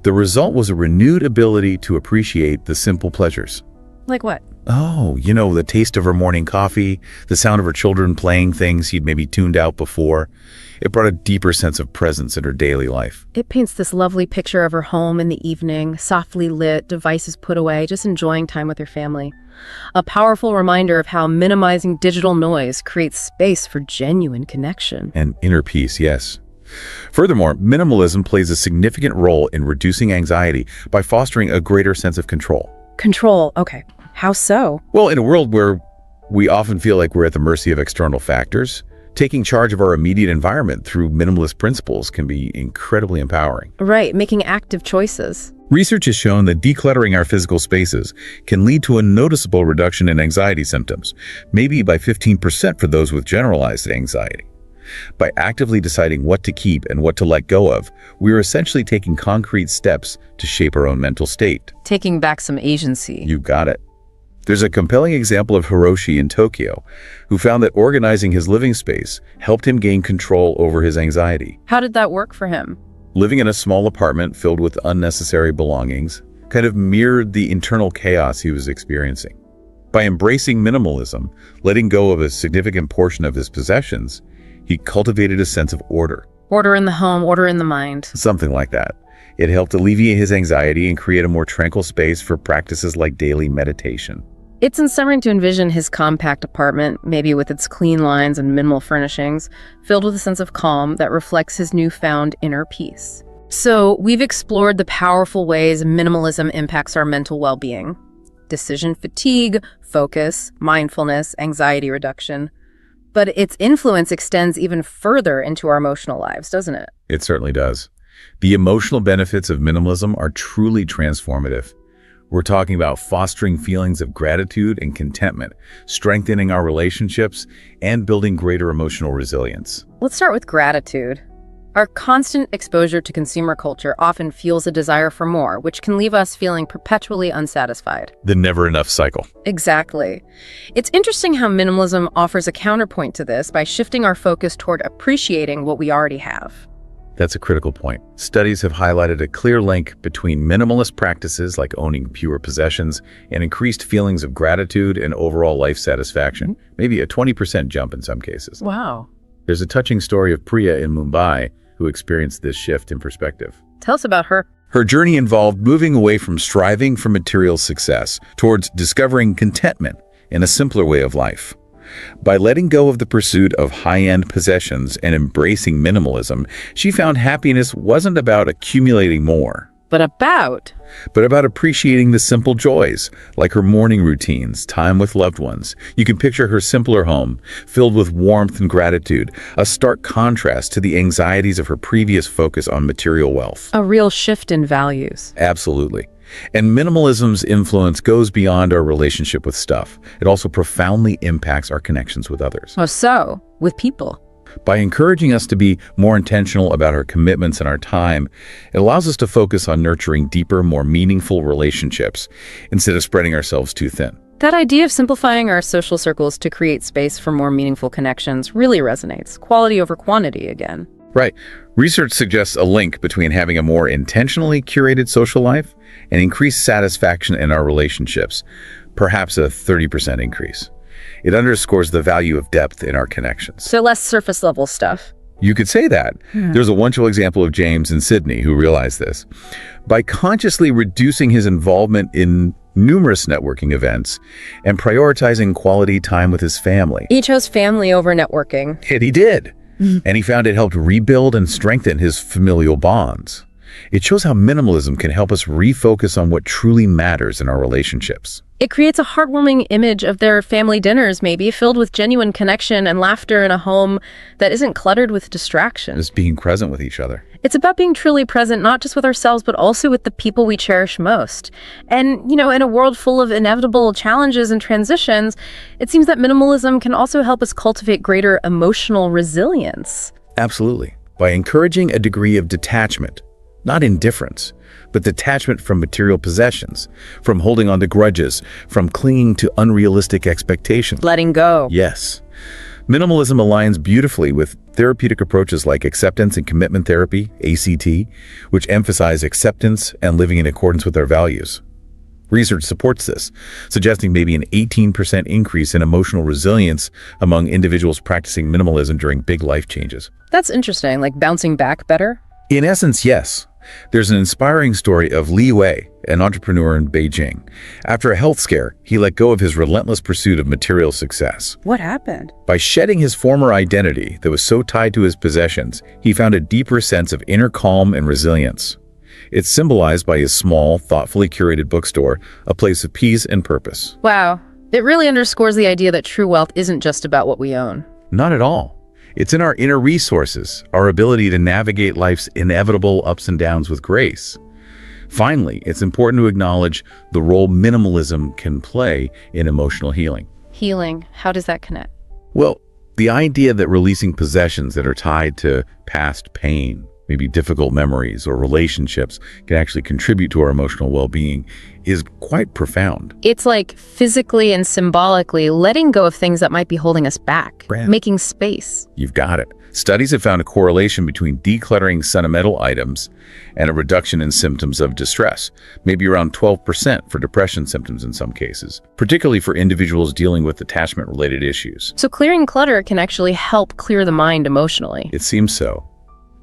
The result was a renewed ability to appreciate the simple pleasures. Like what? Oh, the taste of her morning coffee, the sound of her children playing things he'd maybe tuned out before. It brought a deeper sense of presence in her daily life. It paints this lovely picture of her home in the evening, softly lit, devices put away, just enjoying time with her family. A powerful reminder of how minimizing digital noise creates space for genuine connection. And inner peace, yes. Furthermore, minimalism plays a significant role in reducing anxiety by fostering a greater sense of control. Control, okay. How so? Well, in a world where we often feel like we're at the mercy of external factors, taking charge of our immediate environment through minimalist principles can be incredibly empowering. Right, making active choices. Research has shown that decluttering our physical spaces can lead to a noticeable reduction in anxiety symptoms, maybe by 15% for those with generalized anxiety. By actively deciding what to keep and what to let go of, we are essentially taking concrete steps to shape our own mental state. Taking back some agency. You got it. There's a compelling example of Hiroshi in Tokyo, who found that organizing his living space helped him gain control over his anxiety. How did that work for him? Living in a small apartment filled with unnecessary belongings kind of mirrored the internal chaos he was experiencing. By embracing minimalism, letting go of a significant portion of his possessions, he cultivated a sense of order. Order in the home, order in the mind. Something like that. It helped alleviate his anxiety and create a more tranquil space for practices like daily meditation. It's inspiring to envision his compact apartment, maybe with its clean lines and minimal furnishings, filled with a sense of calm that reflects his newfound inner peace. So, we've explored the powerful ways minimalism impacts our mental well-being. Decision fatigue, focus, mindfulness, anxiety reduction. But its influence extends even further into our emotional lives, doesn't it? It certainly does. The emotional benefits of minimalism are truly transformative. We're talking about fostering feelings of gratitude and contentment, strengthening our relationships, and building greater emotional resilience. Let's start with gratitude. Our constant exposure to consumer culture often fuels a desire for more, which can leave us feeling perpetually unsatisfied. The never enough cycle. Exactly. It's interesting how minimalism offers a counterpoint to this by shifting our focus toward appreciating what we already have. That's a critical point. Studies have highlighted a clear link between minimalist practices like owning fewer possessions and increased feelings of gratitude and overall life satisfaction, maybe a 20% jump in some cases. Wow. There's a touching story of Priya in Mumbai who experienced this shift in perspective. Tell us about her. Her journey involved moving away from striving for material success towards discovering contentment in a simpler way of life. By letting go of the pursuit of high-end possessions and embracing minimalism, she found happiness wasn't about accumulating more, but about appreciating the simple joys, like her morning routines, time with loved ones. You can picture her simpler home, filled with warmth and gratitude, a stark contrast to the anxieties of her previous focus on material wealth. A real shift in values. Absolutely. And minimalism's influence goes beyond our relationship with stuff. It also profoundly impacts our connections with others. Oh, so, with people. By encouraging us to be more intentional about our commitments and our time, it allows us to focus on nurturing deeper, more meaningful relationships instead of spreading ourselves too thin. That idea of simplifying our social circles to create space for more meaningful connections really resonates. Quality over quantity again. Right. Research suggests a link between having a more intentionally curated social life and increased satisfaction in our relationships, perhaps a 30% increase. It underscores the value of depth in our connections. So less surface level stuff. You could say that. There's a wonderful example of James in Sydney who realized this. By consciously reducing his involvement in numerous networking events and prioritizing quality time with his family. He chose family over networking. And he did. And he found it helped rebuild and strengthen his familial bonds. It shows how minimalism can help us refocus on what truly matters in our relationships. It creates a heartwarming image of their family dinners, maybe, filled with genuine connection and laughter in a home that isn't cluttered with distraction. Just being present with each other. It's about being truly present, not just with ourselves, but also with the people we cherish most. And, in a world full of inevitable challenges and transitions, it seems that minimalism can also help us cultivate greater emotional resilience. Absolutely. By encouraging a degree of detachment, not indifference, but detachment from material possessions, from holding on to grudges, from clinging to unrealistic expectations. Letting go. Yes. Minimalism aligns beautifully with therapeutic approaches like acceptance and commitment therapy, ACT, which emphasize acceptance and living in accordance with our values. Research supports this, suggesting maybe an 18% increase in emotional resilience among individuals practicing minimalism during big life changes. That's interesting, like bouncing back better? In essence, yes. There's an inspiring story of Li Wei, an entrepreneur in Beijing. After a health scare, he let go of his relentless pursuit of material success. What happened? By shedding his former identity that was so tied to his possessions, he found a deeper sense of inner calm and resilience. It's symbolized by his small, thoughtfully curated bookstore, a place of peace and purpose. Wow. It really underscores the idea that true wealth isn't just about what we own. Not at all. It's in our inner resources, our ability to navigate life's inevitable ups and downs with grace. Finally, it's important to acknowledge the role minimalism can play in emotional healing. Healing, how does that connect? Well, the idea that releasing possessions that are tied to past pain, maybe difficult memories or relationships, can actually contribute to our emotional well-being is quite profound. It's like physically and symbolically letting go of things that might be holding us back, making space. You've got it. Studies have found a correlation between decluttering sentimental items and a reduction in symptoms of distress, maybe around 12% for depression symptoms in some cases, particularly for individuals dealing with attachment-related issues. So clearing clutter can actually help clear the mind emotionally. It seems so.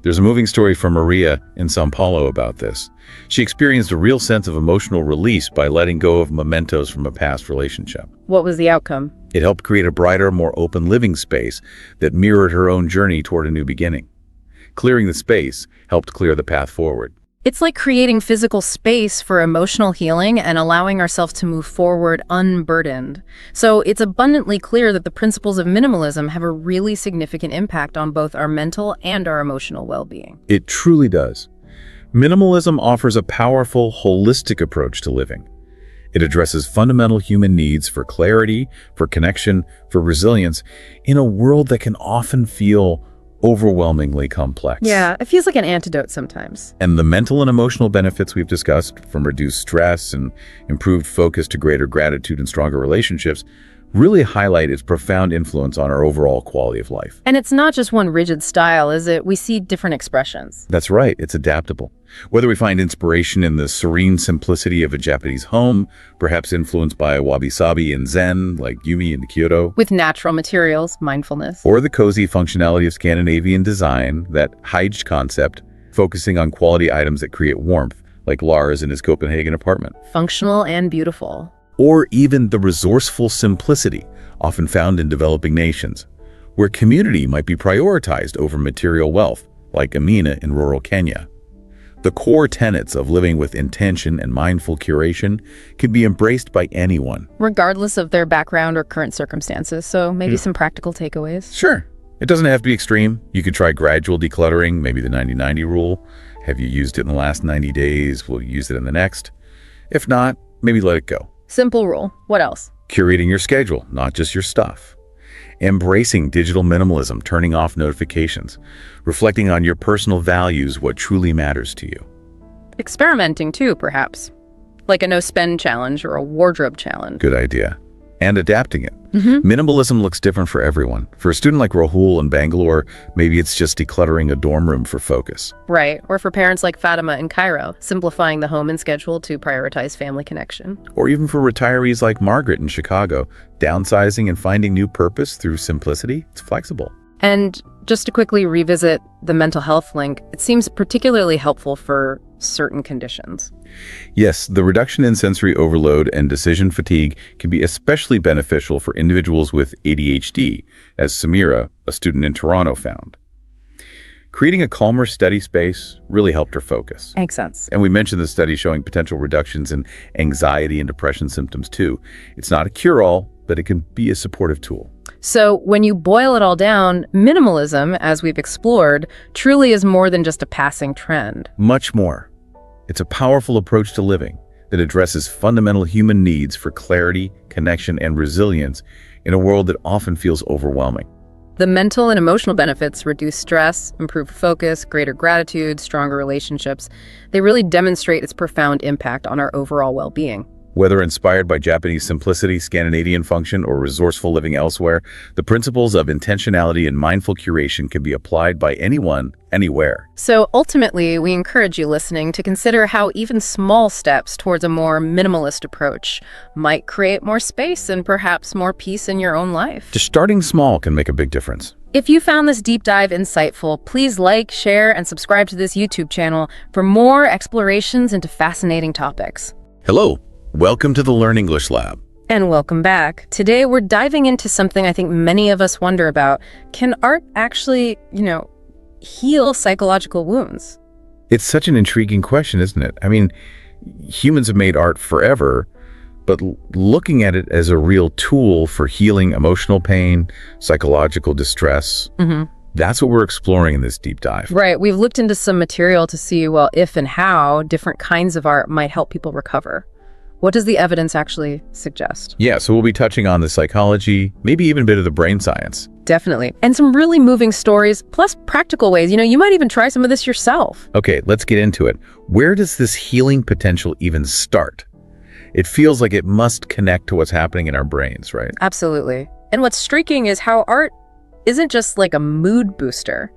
There's a moving story from Maria in São Paulo about this. She experienced a real sense of emotional release by letting go of mementos from a past relationship. What was the outcome? It helped create a brighter, more open living space that mirrored her own journey toward a new beginning. Clearing the space helped clear the path forward. It's like creating physical space for emotional healing and allowing ourselves to move forward unburdened. So it's abundantly clear that the principles of minimalism have a really significant impact on both our mental and our emotional well-being. It truly does. Minimalism offers a powerful, holistic approach to living. It addresses fundamental human needs for clarity, for connection, for resilience in a world that can often feel overwhelmingly complex. Yeah, it feels like an antidote sometimes. And the mental and emotional benefits we've discussed, from reduced stress and improved focus to greater gratitude and stronger relationships, really highlight its profound influence on our overall quality of life. And it's not just one rigid style, is it? We see different expressions. That's right, it's adaptable. Whether we find inspiration in the serene simplicity of a Japanese home, perhaps influenced by wabi-sabi and Zen, like Yumi in Kyoto, with natural materials, mindfulness, or the cozy functionality of Scandinavian design, that Hygge concept, focusing on quality items that create warmth, like Lars in his Copenhagen apartment. Functional and beautiful. Or even the resourceful simplicity, often found in developing nations, where community might be prioritized over material wealth, like Amina in rural Kenya. The core tenets of living with intention and mindful curation can be embraced by anyone, regardless of their background or current circumstances, so maybe some practical takeaways. Sure. It doesn't have to be extreme. You could try gradual decluttering, maybe the 90-90 rule. Have you used it in the last 90 days? Will you use it in the next? If not, maybe let it go. Simple rule. What else? Curating your schedule, not just your stuff. Embracing digital minimalism, turning off notifications. Reflecting on your personal values, what truly matters to you. Experimenting too, perhaps. Like a no-spend challenge or a wardrobe challenge. Good idea. And adapting it. Minimalism looks different for everyone. For a student like Rahul in Bangalore, maybe it's just decluttering a dorm room for focus. Right. Or for parents like Fatima in Cairo, simplifying the home and schedule to prioritize family connection. Or even for retirees like Margaret in Chicago, downsizing and finding new purpose through simplicity. It's flexible. And just to quickly revisit the mental health link, it seems particularly helpful for certain conditions. Yes, the reduction in sensory overload and decision fatigue can be especially beneficial for individuals with ADHD, as Samira, a student in Toronto, found. Creating a calmer, steady space really helped her focus. Makes sense. And we mentioned the study showing potential reductions in anxiety and depression symptoms too. It's not a cure-all, but it can be a supportive tool. So when you boil it all down, minimalism, as we've explored, truly is more than just a passing trend. Much more. It's a powerful approach to living that addresses fundamental human needs for clarity, connection, and resilience in a world that often feels overwhelming. The mental and emotional benefits reduce stress, improved focus, greater gratitude, stronger relationships. They really demonstrate its profound impact on our overall well-being. Whether inspired by Japanese simplicity, Scandinavian function, or resourceful living elsewhere, the principles of intentionality and mindful curation can be applied by anyone, anywhere. So ultimately, we encourage you listening to consider how even small steps towards a more minimalist approach might create more space and perhaps more peace in your own life. Just starting small can make a big difference. If you found this deep dive insightful, please like, share, and subscribe to this YouTube channel for more explorations into fascinating topics. Hello, welcome to the Learn English Lab. And welcome back. Today, we're diving into something I think many of us wonder about. Can art actually, heal psychological wounds? It's such an intriguing question, isn't it? I mean, humans have made art forever, but looking at it as a real tool for healing emotional pain, psychological distress, that's what we're exploring in this deep dive. Right. We've looked into some material to see, well, if and how different kinds of art might help people recover. What does the evidence actually suggest? Yeah, so we'll be touching on the psychology, maybe even a bit of the brain science. Definitely. And some really moving stories, plus practical ways. You might even try some of this yourself. Okay, let's get into it. Where does this healing potential even start? It feels like it must connect to what's happening in our brains, right? Absolutely. And what's striking is how art isn't just like a mood booster.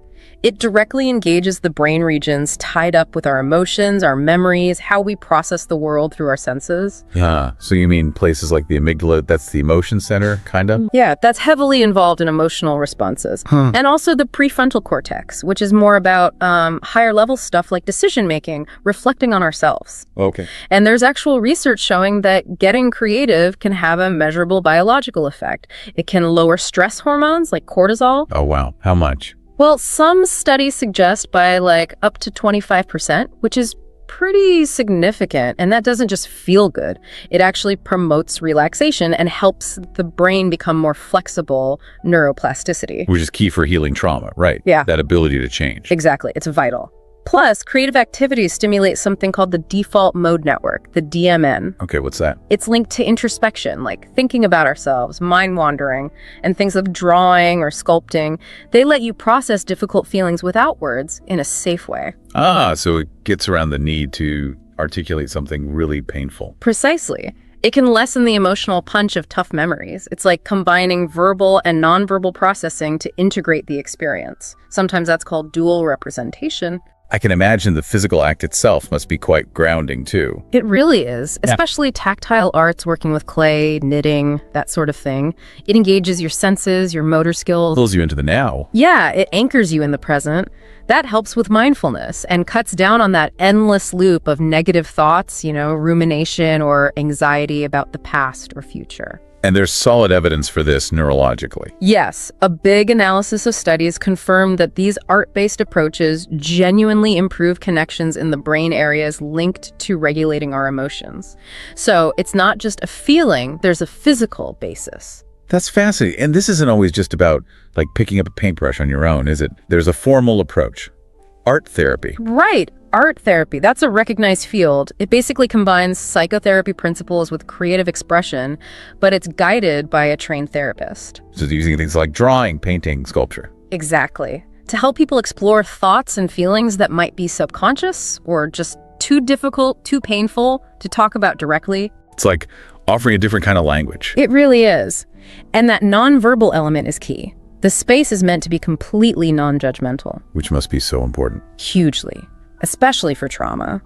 It directly engages the brain regions tied up with our emotions, our memories, how we process the world through our senses. Yeah, so you mean places like the amygdala, that's the emotion center, kind of? Yeah, that's heavily involved in emotional responses. And also the prefrontal cortex, which is more about higher level stuff like decision-making, reflecting on ourselves. Okay. And there's actual research showing that getting creative can have a measurable biological effect. It can lower stress hormones like cortisol. Oh, wow. How much? Well, some studies suggest by up to 25%, which is pretty significant. And that doesn't just feel good. It actually promotes relaxation and helps the brain become more flexible, neuroplasticity. Which is key for healing trauma, right? Yeah. That ability to change. Exactly. It's vital. Plus, creative activities stimulate something called the default mode network, the DMN. Okay, what's that? It's linked to introspection, like thinking about ourselves, mind wandering, and things like drawing or sculpting. They let you process difficult feelings without words in a safe way. Ah, so it gets around the need to articulate something really painful. Precisely. It can lessen the emotional punch of tough memories. It's like combining verbal and nonverbal processing to integrate the experience. Sometimes that's called dual representation. I can imagine the physical act itself must be quite grounding, too. It really is, especially tactile arts, working with clay, knitting, that sort of thing. It engages your senses, your motor skills. Pulls you into the now. Yeah, it anchors you in the present. That helps with mindfulness and cuts down on that endless loop of negative thoughts, rumination or anxiety about the past or future. And there's solid evidence for this neurologically. Yes, a big analysis of studies confirmed that these art-based approaches genuinely improve connections in the brain areas linked to regulating our emotions. So it's not just a feeling, there's a physical basis. That's fascinating. And this isn't always just about picking up a paintbrush on your own, is it? There's a formal approach. Art therapy. Right. Art therapy, that's a recognized field. It basically combines psychotherapy principles with creative expression, but it's guided by a trained therapist. So using things like drawing, painting, sculpture. Exactly. To help people explore thoughts and feelings that might be subconscious or just too difficult, too painful to talk about directly. It's like offering a different kind of language. It really is. And that nonverbal element is key. The space is meant to be completely non-judgmental. Which must be so important. Hugely. Especially for trauma.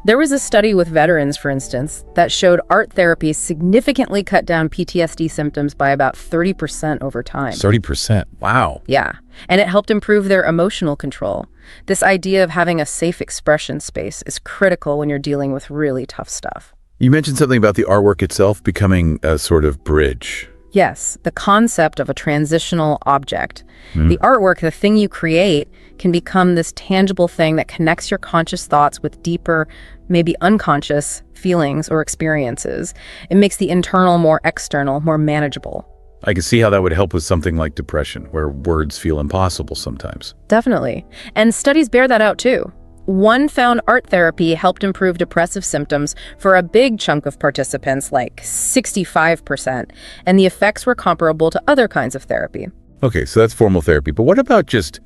There was a study with veterans, for instance, that showed art therapy significantly cut down PTSD symptoms by about 30% over time. 30%? Wow. Yeah. And it helped improve their emotional control. This idea of having a safe expression space is critical when you're dealing with really tough stuff. You mentioned something about the artwork itself becoming a sort of bridge. Yes, the concept of a transitional object. The artwork, the thing you create, can become this tangible thing that connects your conscious thoughts with deeper, maybe unconscious feelings or experiences. It makes the internal more external, more manageable. I can see how that would help with something like depression, where words feel impossible sometimes. Definitely. And studies bear that out too. One found art therapy helped improve depressive symptoms for a big chunk of participants, like 65%, and the effects were comparable to other kinds of therapy. Okay, so that's formal therapy, but what about just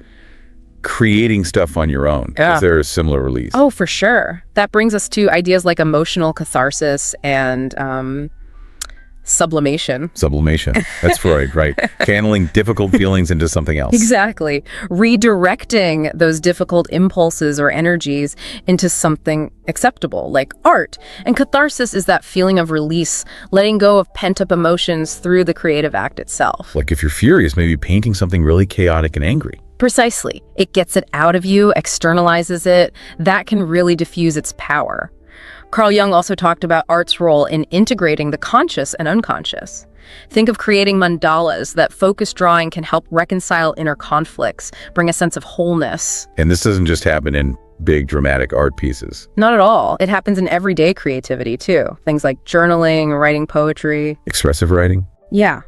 creating stuff on your own. Yeah. Is there a similar release? Oh, for sure. That brings us to ideas like emotional catharsis and sublimation. Sublimation. That's Freud, right? Channeling difficult feelings into something else. Exactly. Redirecting those difficult impulses or energies into something acceptable, like art. And catharsis is that feeling of release, letting go of pent-up emotions through the creative act itself. Like if you're furious, maybe painting something really chaotic and angry. Precisely. It gets it out of you, externalizes it. That can really diffuse its power. Carl Jung also talked about art's role in integrating the conscious and unconscious. Think of creating mandalas. That focused drawing can help reconcile inner conflicts, bring a sense of wholeness. And this doesn't just happen in big dramatic art pieces. Not at all. It happens in everyday creativity too. Things like journaling, writing poetry. Expressive writing? Yeah.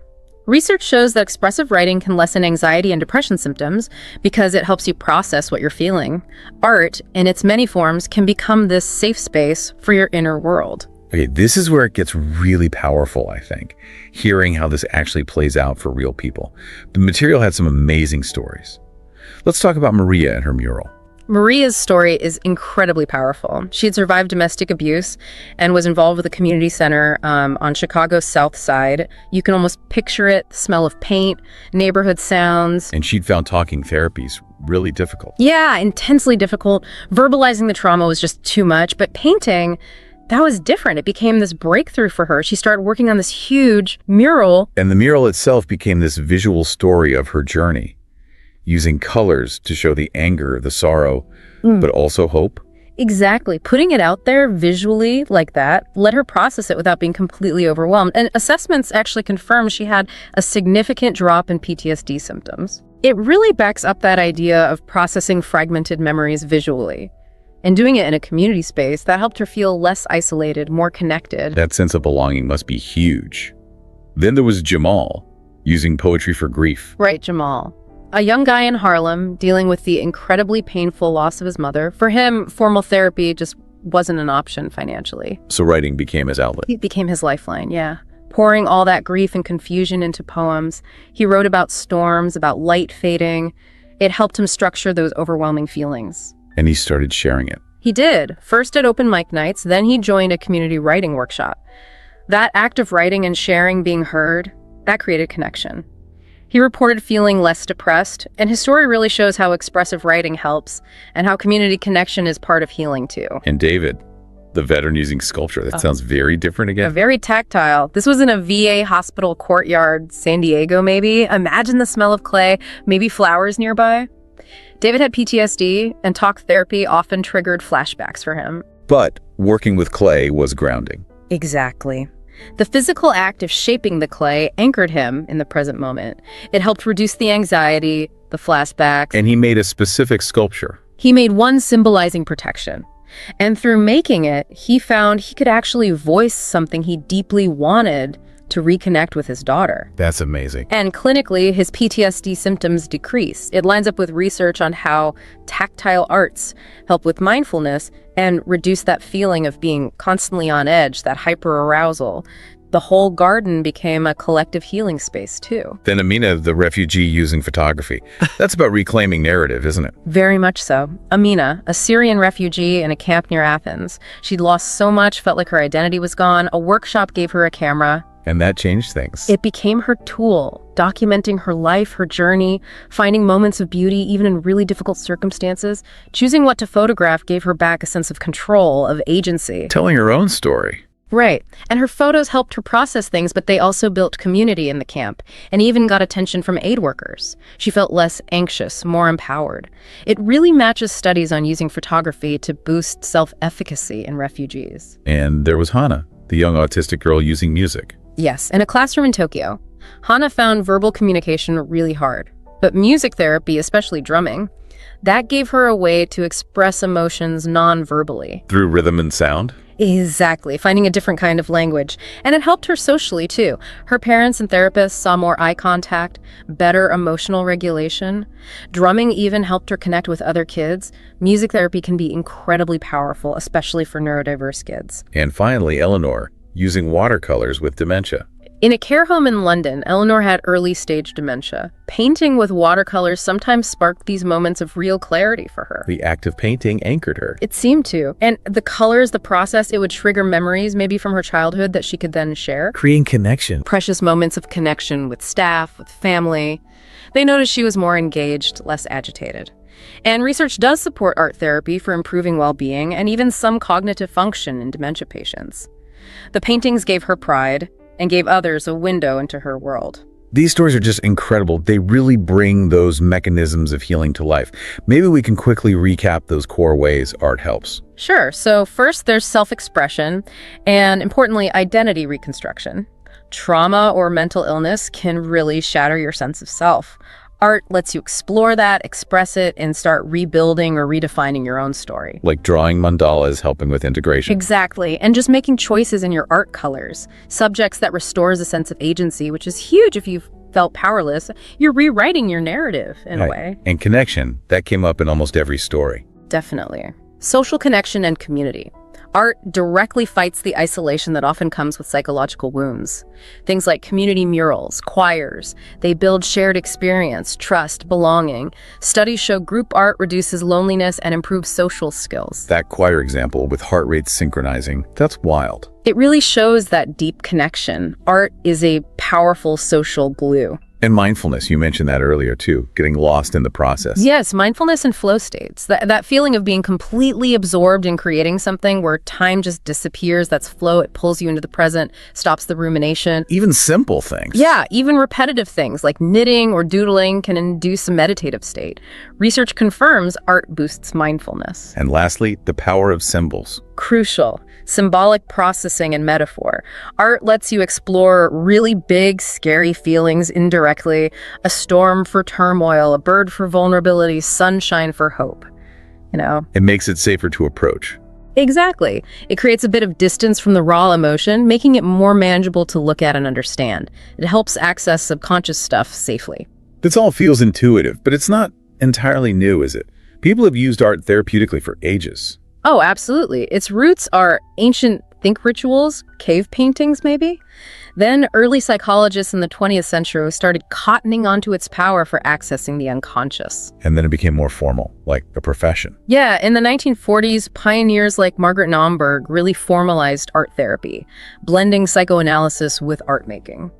Research shows that expressive writing can lessen anxiety and depression symptoms because it helps you process what you're feeling. Art, in its many forms, can become this safe space for your inner world. Okay, this is where it gets really powerful, I think, hearing how this actually plays out for real people. The material had some amazing stories. Let's talk about Maria and her mural. Maria's story is incredibly powerful. She had survived domestic abuse and was involved with a community center on Chicago's South Side. You can almost picture it, the smell of paint, neighborhood sounds. And she'd found talking therapies really difficult. Yeah, intensely difficult. Verbalizing the trauma was just too much, but painting, that was different. It became this breakthrough for her. She started working on this huge mural. And the mural itself became this visual story of her journey, using colors to show the anger, the sorrow, but also hope. Exactly. Putting it out there visually like that let her process it without being completely overwhelmed. And assessments actually confirmed she had a significant drop in PTSD symptoms. It really backs up that idea of processing fragmented memories visually. And doing it in a community space, that helped her feel less isolated, more connected. That sense of belonging must be huge. Then there was Jamal, using poetry for grief. Right, Jamal. A young guy in Harlem dealing with the incredibly painful loss of his mother. For him, formal therapy just wasn't an option financially. So writing became his outlet. It became his lifeline, yeah. Pouring all that grief and confusion into poems. He wrote about storms, about light fading. It helped him structure those overwhelming feelings. And he started sharing it. He did. First at open mic nights, then he joined a community writing workshop. That act of writing and sharing, being heard, that created connection. He reported feeling less depressed, and his story really shows how expressive writing helps and how community connection is part of healing too. And David, the veteran using sculpture, that sounds very different again. Very tactile. This was in a VA hospital courtyard, San Diego maybe. Imagine the smell of clay, maybe flowers nearby. David had PTSD, and talk therapy often triggered flashbacks for him. But working with clay was grounding. Exactly. The physical act of shaping the clay anchored him in the present moment. It helped reduce the anxiety, the flashbacks. And he made a specific sculpture. He made one symbolizing protection. And through making it, he found he could actually voice something he deeply wanted to reconnect with his daughter. That's amazing. And clinically, his PTSD symptoms decrease. It lines up with research on how tactile arts help with mindfulness and reduce that feeling of being constantly on edge, that hyper-arousal. The whole garden became a collective healing space, too. Then Amina, the refugee using photography. That's about reclaiming narrative, isn't it? Very much so. Amina, a Syrian refugee in a camp near Athens. She'd lost so much, felt like her identity was gone. A workshop gave her a camera. And that changed things. It became her tool, documenting her life, her journey, finding moments of beauty even in really difficult circumstances. Choosing what to photograph gave her back a sense of control, of agency. Telling her own story. Right. And her photos helped her process things, but they also built community in the camp and even got attention from aid workers. She felt less anxious, more empowered. It really matches studies on using photography to boost self-efficacy in refugees. And there was Hana, the young autistic girl using music. Yes, in a classroom in Tokyo. Hana found verbal communication really hard, but music therapy, especially drumming, that gave her a way to express emotions non-verbally. Through rhythm and sound? Exactly, finding a different kind of language. And it helped her socially, too. Her parents and therapists saw more eye contact, better emotional regulation. Drumming even helped her connect with other kids. Music therapy can be incredibly powerful, especially for neurodiverse kids. And finally, Eleanor, using watercolors with dementia. In a care home in London, Eleanor had early-stage dementia. Painting with watercolors sometimes sparked these moments of real clarity for her. The act of painting anchored her. It seemed to. And the colors, the process, it would trigger memories, maybe from her childhood, that she could then share. Creating connection. Precious moments of connection with staff, with family. They noticed she was more engaged, less agitated. And research does support art therapy for improving well-being and even some cognitive function in dementia patients. The paintings gave her pride and gave others a window into her world. These stories are just incredible. They really bring those mechanisms of healing to life. Maybe we can quickly recap those core ways art helps. Sure. So first, there's self-expression and, importantly, identity reconstruction. Trauma or mental illness can really shatter your sense of self. Art lets you explore that, express it, and start rebuilding or redefining your own story. Like drawing mandalas helping with integration. Exactly. And just making choices in your art colors. Subjects that restores a sense of agency, which is huge if you've felt powerless. You're rewriting your narrative in a way. And connection, that came up in almost every story. Definitely. Social connection and community. Art directly fights the isolation that often comes with psychological wounds. Things like community murals, choirs, they build shared experience, trust, belonging. Studies show group art reduces loneliness and improves social skills. That choir example with heart rates synchronizing, that's wild. It really shows that deep connection. Art is a powerful social glue. And mindfulness, you mentioned that earlier too, getting lost in the process. Yes, mindfulness and flow states. That feeling of being completely absorbed in creating something where time just disappears, that's flow, it pulls you into the present, stops the rumination. Even simple things. Yeah, even repetitive things like knitting or doodling can induce a meditative state. Research confirms art boosts mindfulness. And lastly, the power of symbols. Crucial. Symbolic processing and metaphor. Art lets you explore really big, scary feelings indirectly. A storm for turmoil, a bird for vulnerability, sunshine for hope. You know? It makes it safer to approach. Exactly. It creates a bit of distance from the raw emotion, making it more manageable to look at and understand. It helps access subconscious stuff safely. This all feels intuitive, but it's not entirely new, is it? People have used art therapeutically for ages. Oh, absolutely. Its roots are ancient think rituals, cave paintings maybe. Then early psychologists in the 20th century started cottoning onto its power for accessing the unconscious. And then it became more formal, like a profession. Yeah, in the 1940s, pioneers like Margaret Naumburg really formalized art therapy, blending psychoanalysis with art making.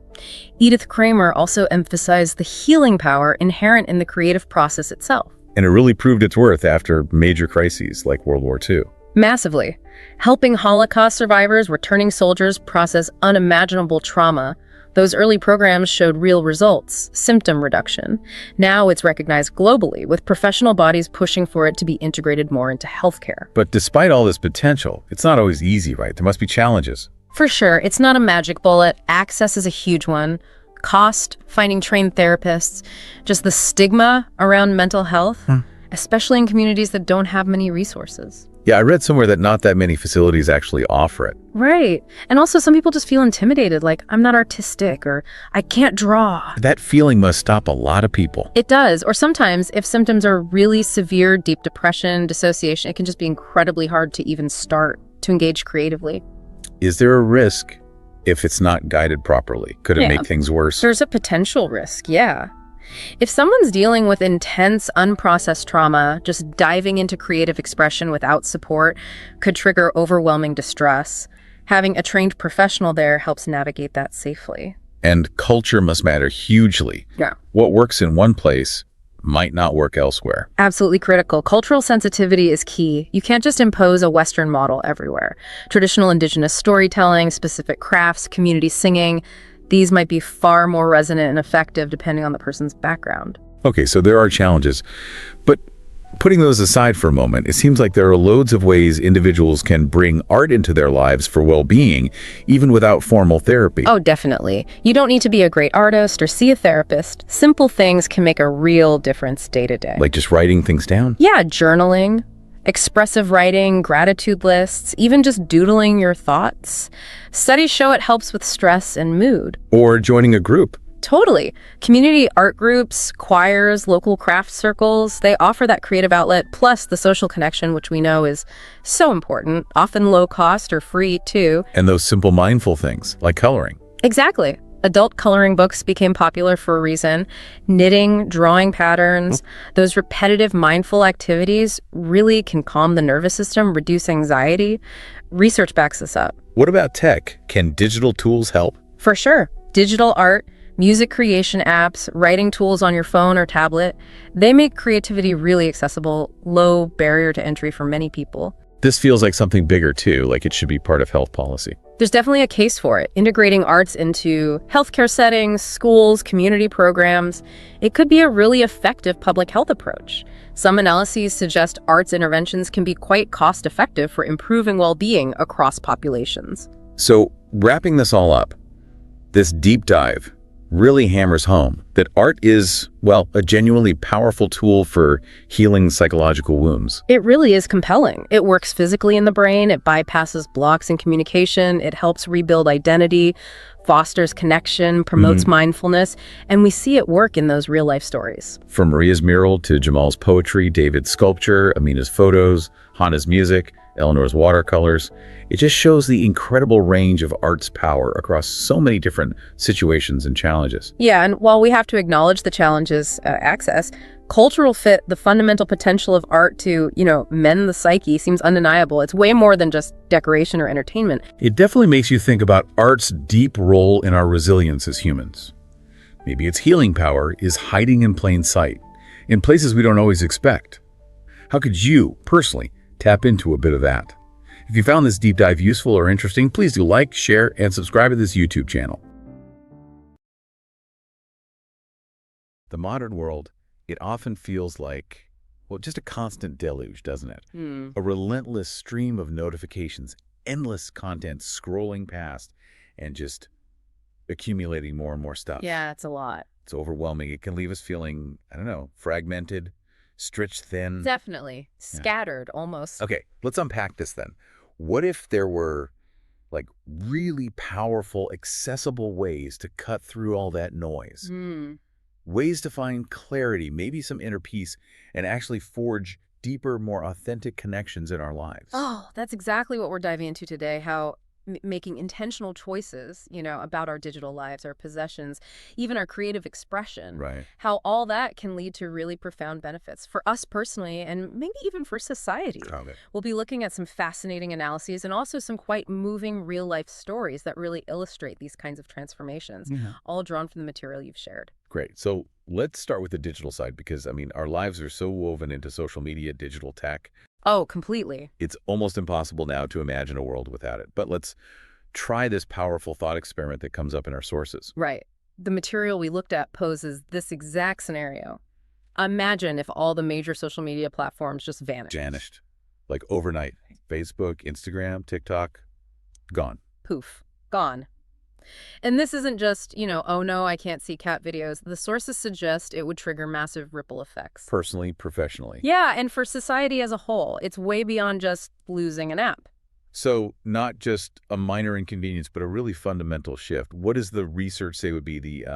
Edith Kramer also emphasized the healing power inherent in the creative process itself. And it really proved its worth after major crises like World War II. Massively. Helping Holocaust survivors, returning soldiers process unimaginable trauma. Those early programs showed real results, symptom reduction. Now it's recognized globally, with professional bodies pushing for it to be integrated more into healthcare. But despite all this potential, it's not always easy, right? There must be challenges. For sure, it's not a magic bullet. Access is a huge one. Cost, finding trained therapists, just the stigma around mental health, especially in communities that don't have many resources. Yeah, I read somewhere that not that many facilities actually offer it. Right. And also some people just feel intimidated, like, I'm not artistic, or I can't draw. That feeling must stop a lot of people. It does. Or sometimes, if symptoms are really severe, deep depression, dissociation, it can just be incredibly hard to even start to engage creatively. Is there a risk if it's not guided properly? Could it make things worse? There's a potential risk, yeah. If someone's dealing with intense, unprocessed trauma, just diving into creative expression without support could trigger overwhelming distress. Having a trained professional there helps navigate that safely. And culture must matter hugely. Yeah. What works in one place might not work elsewhere. Absolutely critical. Cultural sensitivity is key. You can't just impose a Western model everywhere. Traditional indigenous storytelling, specific crafts, community singing, these might be far more resonant and effective depending on the person's background. Okay, so there are challenges. But putting those aside for a moment, it seems like there are loads of ways individuals can bring art into their lives for well-being, even without formal therapy. Oh, definitely. You don't need to be a great artist or see a therapist. Simple things can make a real difference day to day. Like just writing things down? Yeah, journaling, expressive writing, gratitude lists, even just doodling your thoughts. Studies show it helps with stress and mood. Or joining a group. Totally. Community art groups, choirs, local craft circles, they offer that creative outlet, plus the social connection, which we know is so important, often low cost or free too. And those simple mindful things, like coloring. Exactly. Adult coloring books became popular for a reason. Knitting, drawing patterns, those repetitive mindful activities really can calm the nervous system, reduce anxiety. Research backs this up. What about tech? Can digital tools help? For sure. Digital art, music creation apps, writing tools on your phone or tablet, they make creativity really accessible, low barrier to entry for many people. This feels like something bigger too, like it should be part of health policy. There's definitely a case for it. Integrating arts into healthcare settings, schools, community programs, it could be a really effective public health approach. Some analyses suggest arts interventions can be quite cost-effective for improving well-being across populations. So, wrapping this all up, this deep dive really hammers home that art is, well, a genuinely powerful tool for healing psychological wounds. It really is compelling. It works physically in the brain, it bypasses blocks in communication, it helps rebuild identity, fosters connection, promotes mindfulness, and we see it work in those real-life stories. From Maria's mural to Jamal's poetry, David's sculpture, Amina's photos, Hannah's music, Eleanor's watercolors, it just shows the incredible range of art's power across so many different situations and challenges. Yeah, and while we have to acknowledge the challenges, access, cultural fit, the fundamental potential of art to, mend the psyche seems undeniable. It's way more than just decoration or entertainment. It definitely makes you think about art's deep role in our resilience as humans. Maybe its healing power is hiding in plain sight, in places we don't always expect. How could you, personally, tap into a bit of that? If you found this deep dive useful or interesting, please do like, share, and subscribe to this YouTube channel. The modern world, it often feels like, well, just a constant deluge, doesn't it? A relentless stream of notifications, endless content scrolling past, and just accumulating more and more stuff. Yeah, it's a lot. It's overwhelming. It can leave us feeling, fragmented, stretched thin. Definitely. Scattered, almost. Okay, let's unpack this then. What if there were, really powerful, accessible ways to cut through all that noise? Ways to find clarity, maybe some inner peace, and actually forge deeper, more authentic connections in our lives. Oh, that's exactly what we're diving into today, how making intentional choices, about our digital lives, our possessions, even our creative expression, Right. how all that can lead to really profound benefits for us personally and maybe even for society. Okay. We'll be looking at some fascinating analyses and also some quite moving real-life stories that really illustrate these kinds of transformations, all drawn from the material you've shared. Great. So let's start with the digital side because, our lives are so woven into social media, digital tech. Oh, completely. It's almost impossible now to imagine a world without it. But let's try this powerful thought experiment that comes up in our sources. Right. The material we looked at poses this exact scenario. Imagine if all the major social media platforms just vanished. Like overnight. Facebook, Instagram, TikTok, gone. Poof. Gone. And this isn't just, oh no, I can't see cat videos. The sources suggest it would trigger massive ripple effects. Personally, professionally. Yeah, and for society as a whole, it's way beyond just losing an app. So not just a minor inconvenience, but a really fundamental shift. What does the research say would be the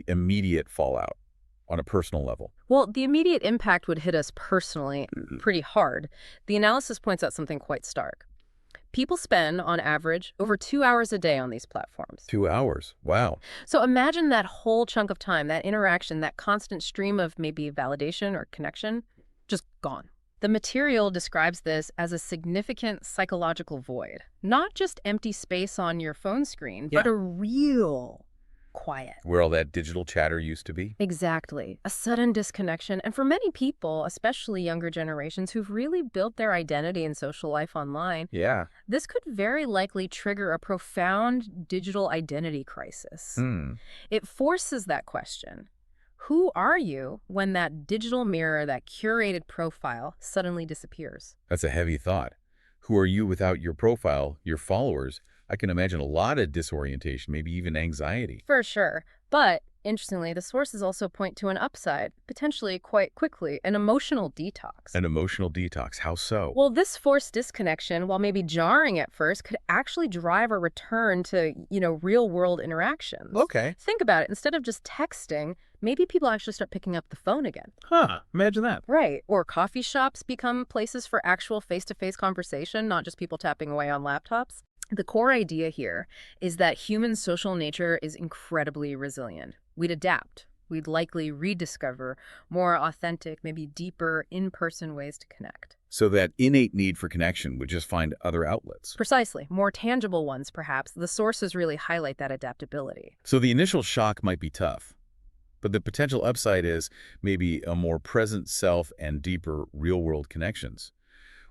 immediate fallout on a personal level? Well, the immediate impact would hit us personally pretty hard. The analysis points out something quite stark. People spend, on average, over 2 hours a day on these platforms. 2 hours. Wow. So imagine that whole chunk of time, that interaction, that constant stream of maybe validation or connection, just gone. The material describes this as a significant psychological void. Not just empty space on your phone screen, but a real quiet. Where all that digital chatter used to be? Exactly. A sudden disconnection. And for many people, especially younger generations who've really built their identity and social life online, this could very likely trigger a profound digital identity crisis. It forces that question. Who are you when that digital mirror, that curated profile, suddenly disappears? That's a heavy thought. Who are you without your profile, your followers? I can imagine a lot of disorientation, maybe even anxiety. For sure. But, interestingly, the sources also point to an upside, potentially quite quickly, an emotional detox. An emotional detox? How so? Well, this forced disconnection, while maybe jarring at first, could actually drive a return to, real-world interactions. Okay. Think about it. Instead of just texting, maybe people actually start picking up the phone again. Imagine that. Right. Or coffee shops become places for actual face-to-face conversation, not just people tapping away on laptops. The core idea here is that human social nature is incredibly resilient. We'd adapt. We'd likely rediscover more authentic, maybe deeper, in-person ways to connect. So that innate need for connection would just find other outlets. Precisely. More tangible ones, perhaps. The sources really highlight that adaptability. So the initial shock might be tough, but the potential upside is maybe a more present self and deeper real-world connections.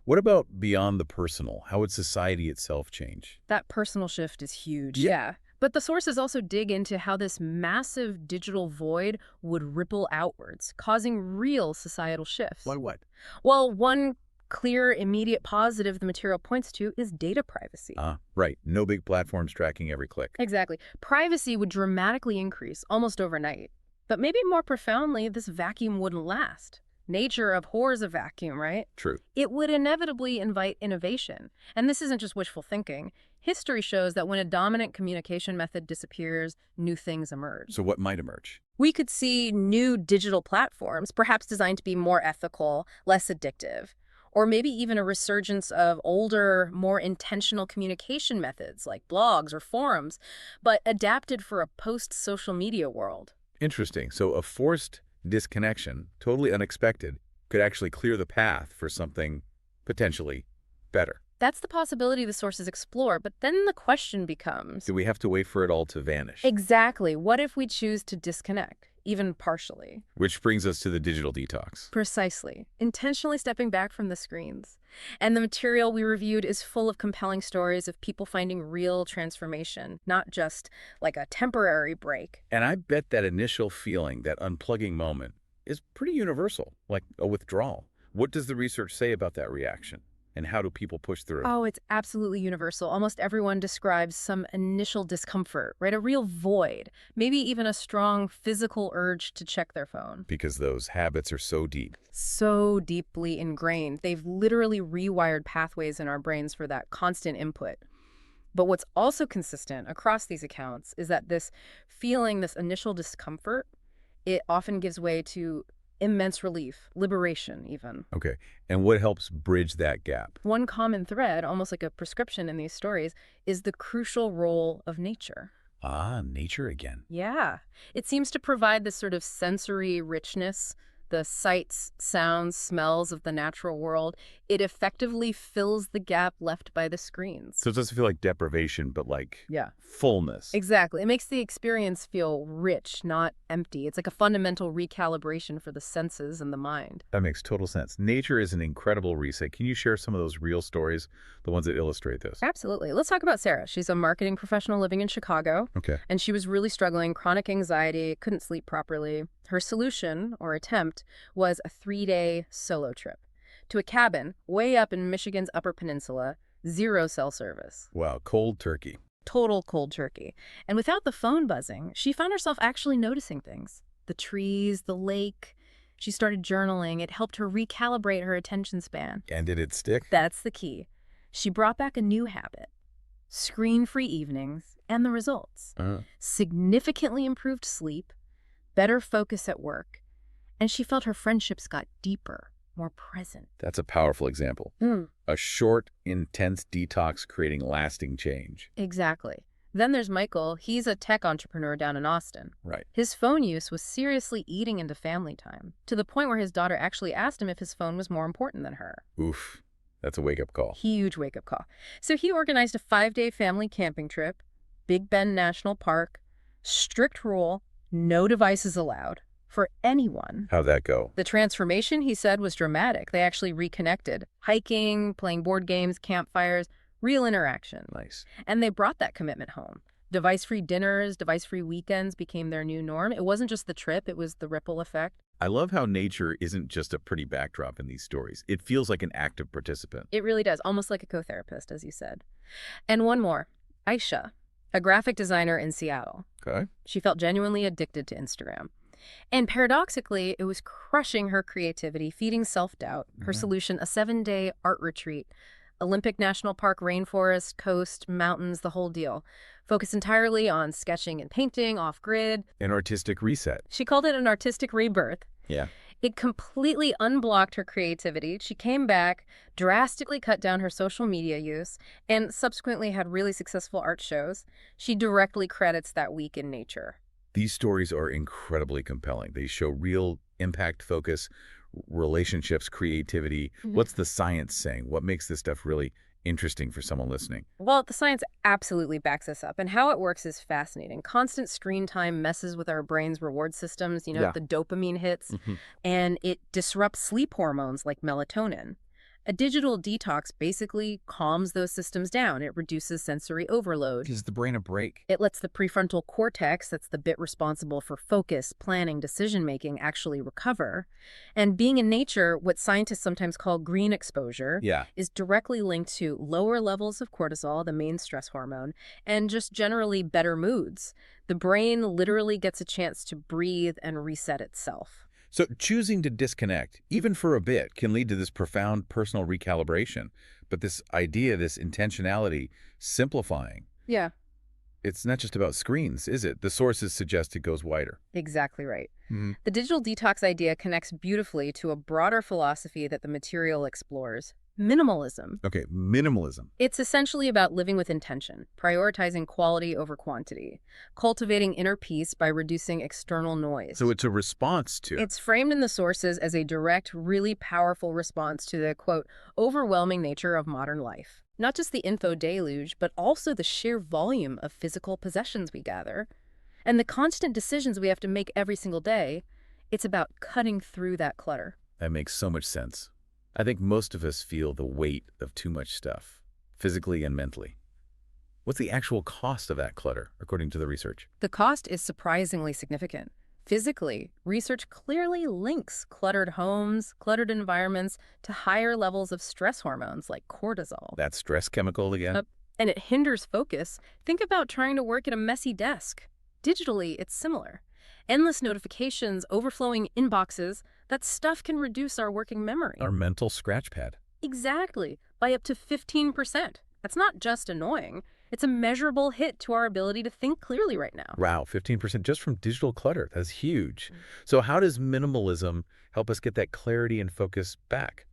What about beyond the personal? How would society itself change? That personal shift is huge. Yeah. But the sources also dig into how this massive digital void would ripple outwards, causing real societal shifts. Like what? Well, one clear, immediate positive the material points to is data privacy. Right. No big platforms tracking every click. Exactly. Privacy would dramatically increase almost overnight. But maybe more profoundly, this vacuum wouldn't last. Nature abhors a vacuum, right? True. It would inevitably invite innovation. And this isn't just wishful thinking. History shows that when a dominant communication method disappears, new things emerge. So what might emerge? We could see new digital platforms, perhaps designed to be more ethical, less addictive, or maybe even a resurgence of older, more intentional communication methods like blogs or forums, but adapted for a post-social media world. Interesting. So a forced disconnection, totally unexpected, could actually clear the path for something potentially better. That's the possibility the sources explore, but then the question becomes... Do we have to wait for it all to vanish? Exactly. What if we choose to disconnect, even partially? Which brings us to the digital detox. Precisely. Intentionally stepping back from the screens. And the material we reviewed is full of compelling stories of people finding real transformation, not just like a temporary break. And I bet that initial feeling, that unplugging moment, is pretty universal, like a withdrawal. What does the research say about that reaction? And how do people push through? Oh, it's absolutely universal. Almost everyone describes some initial discomfort, right? A real void, maybe even a strong physical urge to check their phone. Because those habits are so deep. So deeply ingrained. They've literally rewired pathways in our brains for that constant input. But what's also consistent across these accounts is that this feeling, this initial discomfort, it often gives way to immense relief, liberation even. Okay. And what helps bridge that gap? One common thread, almost like a prescription in these stories, is the crucial role of nature. Nature again. Yeah. It seems to provide this sort of sensory richness, the sights, sounds, smells of the natural world. It effectively fills the gap left by the screens. So it doesn't feel like deprivation, but like Yeah. fullness. Exactly. It makes the experience feel rich, not empty. It's like a fundamental recalibration for the senses and the mind. That makes total sense. Nature is an incredible reset. Can you share some of those real stories, the ones that illustrate this? Absolutely. Let's talk about Sarah. She's a marketing professional living in Chicago. Okay. And she was really struggling, chronic anxiety, couldn't sleep properly. Her solution, or attempt, was a 3-day solo trip to a cabin way up in Michigan's Upper Peninsula, 0 cell service. Wow, cold turkey. Total cold turkey. And without the phone buzzing, she found herself actually noticing things. The trees, the lake. She started journaling. It helped her recalibrate her attention span. And did it stick? That's the key. She brought back a new habit. Screen-free evenings, and the results. Significantly improved sleep, better focus at work, and she felt her friendships got deeper, more present. That's a powerful example. A short, intense detox creating lasting change. Exactly. Then there's Michael. He's a tech entrepreneur down in Austin. Right. His phone use was seriously eating into family time, to the point where his daughter actually asked him if his phone was more important than her. Oof. That's a wake-up call. Huge wake-up call. So he organized a 5-day family camping trip, Big Bend National Park, strict rule, no devices allowed for anyone. How'd that go? The transformation, he said, was dramatic. They actually reconnected. Hiking, playing board games, campfires, real interaction. Nice. And they brought that commitment home. Device-free dinners, device-free weekends became their new norm. It wasn't just the trip, it was the ripple effect. I love how nature isn't just a pretty backdrop in these stories. It feels like an active participant. It really does, almost like a co-therapist, as you said. And one more, Aisha, a graphic designer in Seattle. Okay. She felt genuinely addicted to Instagram. And paradoxically, it was crushing her creativity, feeding self-doubt. Her solution, a 7-day art retreat. Olympic National Park, rainforest, coast, mountains, the whole deal. Focused entirely on sketching and painting, off-grid. An artistic reset. She called it an artistic rebirth. Yeah. It completely unblocked her creativity. She came back, drastically cut down her social media use, and subsequently had really successful art shows. She directly credits that week in nature. These stories are incredibly compelling. They show real impact focus, relationships, creativity. What's the science saying? What makes this stuff really interesting for someone listening? Well, the science absolutely backs this up, and how it works is fascinating. Constant screen time messes with our brain's reward systems, Yeah. the dopamine hits, and it disrupts sleep hormones like melatonin. A digital detox basically calms those systems down. It reduces sensory overload. Gives the brain a break. It lets the prefrontal cortex, that's the bit responsible for focus, planning, decision-making, actually recover. And being in nature, what scientists sometimes call green exposure, Yeah. is directly linked to lower levels of cortisol, the main stress hormone, and just generally better moods. The brain literally gets a chance to breathe and reset itself. So choosing to disconnect, even for a bit, can lead to this profound personal recalibration. But this idea, this intentionality, simplifying, Yeah. it's not just about screens, is it? The sources suggest it goes wider. Exactly right. Mhm. The digital detox idea connects beautifully to a broader philosophy that the material explores: minimalism. Okay, minimalism. It's essentially about living with intention, prioritizing quality over quantity, cultivating inner peace by reducing external noise. So it's a response to. It's framed in the sources as a direct, really powerful response to the, quote, overwhelming nature of modern life. Not just the info deluge, but also the sheer volume of physical possessions we gather, and the constant decisions we have to make every single day. It's about cutting through that clutter. That makes so much sense. I think most of us feel the weight of too much stuff, physically and mentally. What's the actual cost of that clutter, according to the research? The cost is surprisingly significant. Physically, research clearly links cluttered homes, cluttered environments to higher levels of stress hormones like cortisol. That stress chemical again? And it hinders focus. Think about trying to work at a messy desk. Digitally, it's similar. Endless notifications, overflowing inboxes, that stuff can reduce our working memory. Our mental scratch pad. Exactly, by up to 15%. That's not just annoying. It's a measurable hit to our ability to think clearly right now. Wow, 15% just from digital clutter. That's huge. So how does minimalism help us get that clarity and focus back?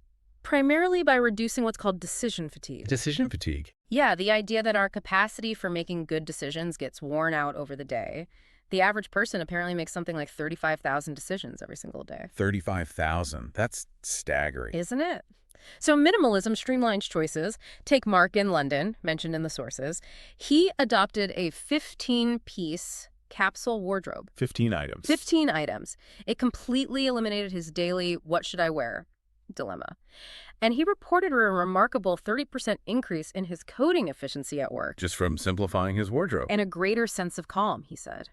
Primarily by reducing what's called decision fatigue. Decision fatigue. Yeah, the idea that our capacity for making good decisions gets worn out over the day. The average person apparently makes something like 35,000 decisions every single day. 35,000. That's staggering. Isn't it? So minimalism streamlines choices. Take Mark in London, mentioned in the sources. He adopted a 15-piece capsule wardrobe. 15 items. 15 items. It completely eliminated his daily "what should I wear" dilemma. And he reported a remarkable 30% increase in his coding efficiency at work. Just from simplifying his wardrobe. And a greater sense of calm, he said.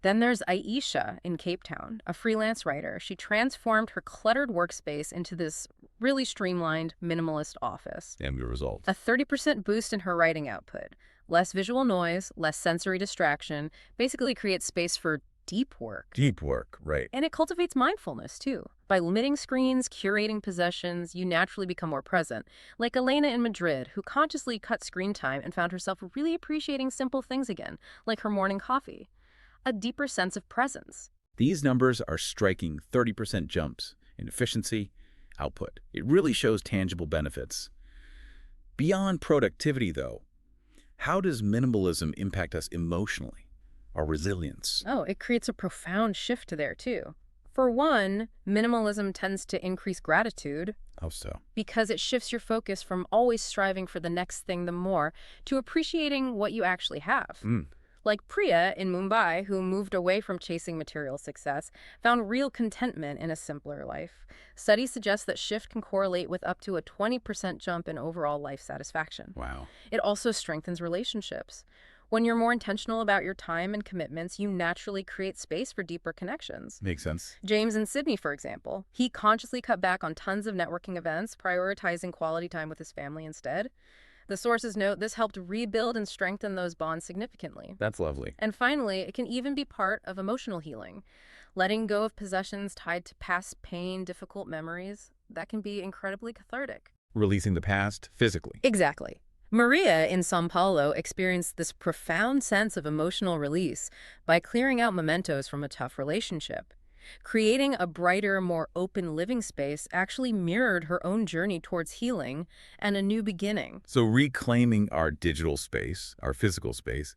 Then there's Aisha in Cape Town, a freelance writer. She transformed her cluttered workspace into this really streamlined, minimalist office. And the result. A 30% boost in her writing output. Less visual noise, less sensory distraction, basically creates space for deep work. Deep work, right. And it cultivates mindfulness, too. By limiting screens, curating possessions, you naturally become more present. Like Elena in Madrid, who consciously cut screen time and found herself really appreciating simple things again, like her morning coffee. A deeper sense of presence. These numbers are striking 30% jumps in efficiency, output. It really shows tangible benefits. Beyond productivity, though, how does minimalism impact us emotionally, our resilience? Oh, it creates a profound shift there, too. For one, minimalism tends to increase gratitude. How so? Because it shifts your focus from always striving for the next thing the more to appreciating what you actually have. Like Priya in Mumbai, who moved away from chasing material success, found real contentment in a simpler life. Studies suggest that shift can correlate with up to a 20% jump in overall life satisfaction. Wow. It also strengthens relationships. When you're more intentional about your time and commitments, you naturally create space for deeper connections. Makes sense. James in Sydney, for example, he consciously cut back on tons of networking events, prioritizing quality time with his family instead. The sources note this helped rebuild and strengthen those bonds significantly. That's lovely. And finally, it can even be part of emotional healing. Letting go of possessions tied to past pain, difficult memories, that can be incredibly cathartic. Releasing the past physically. Exactly. Maria in São Paulo experienced this profound sense of emotional release by clearing out mementos from a tough relationship. Creating a brighter, more open living space actually mirrored her own journey towards healing and a new beginning. So reclaiming our digital space, our physical space,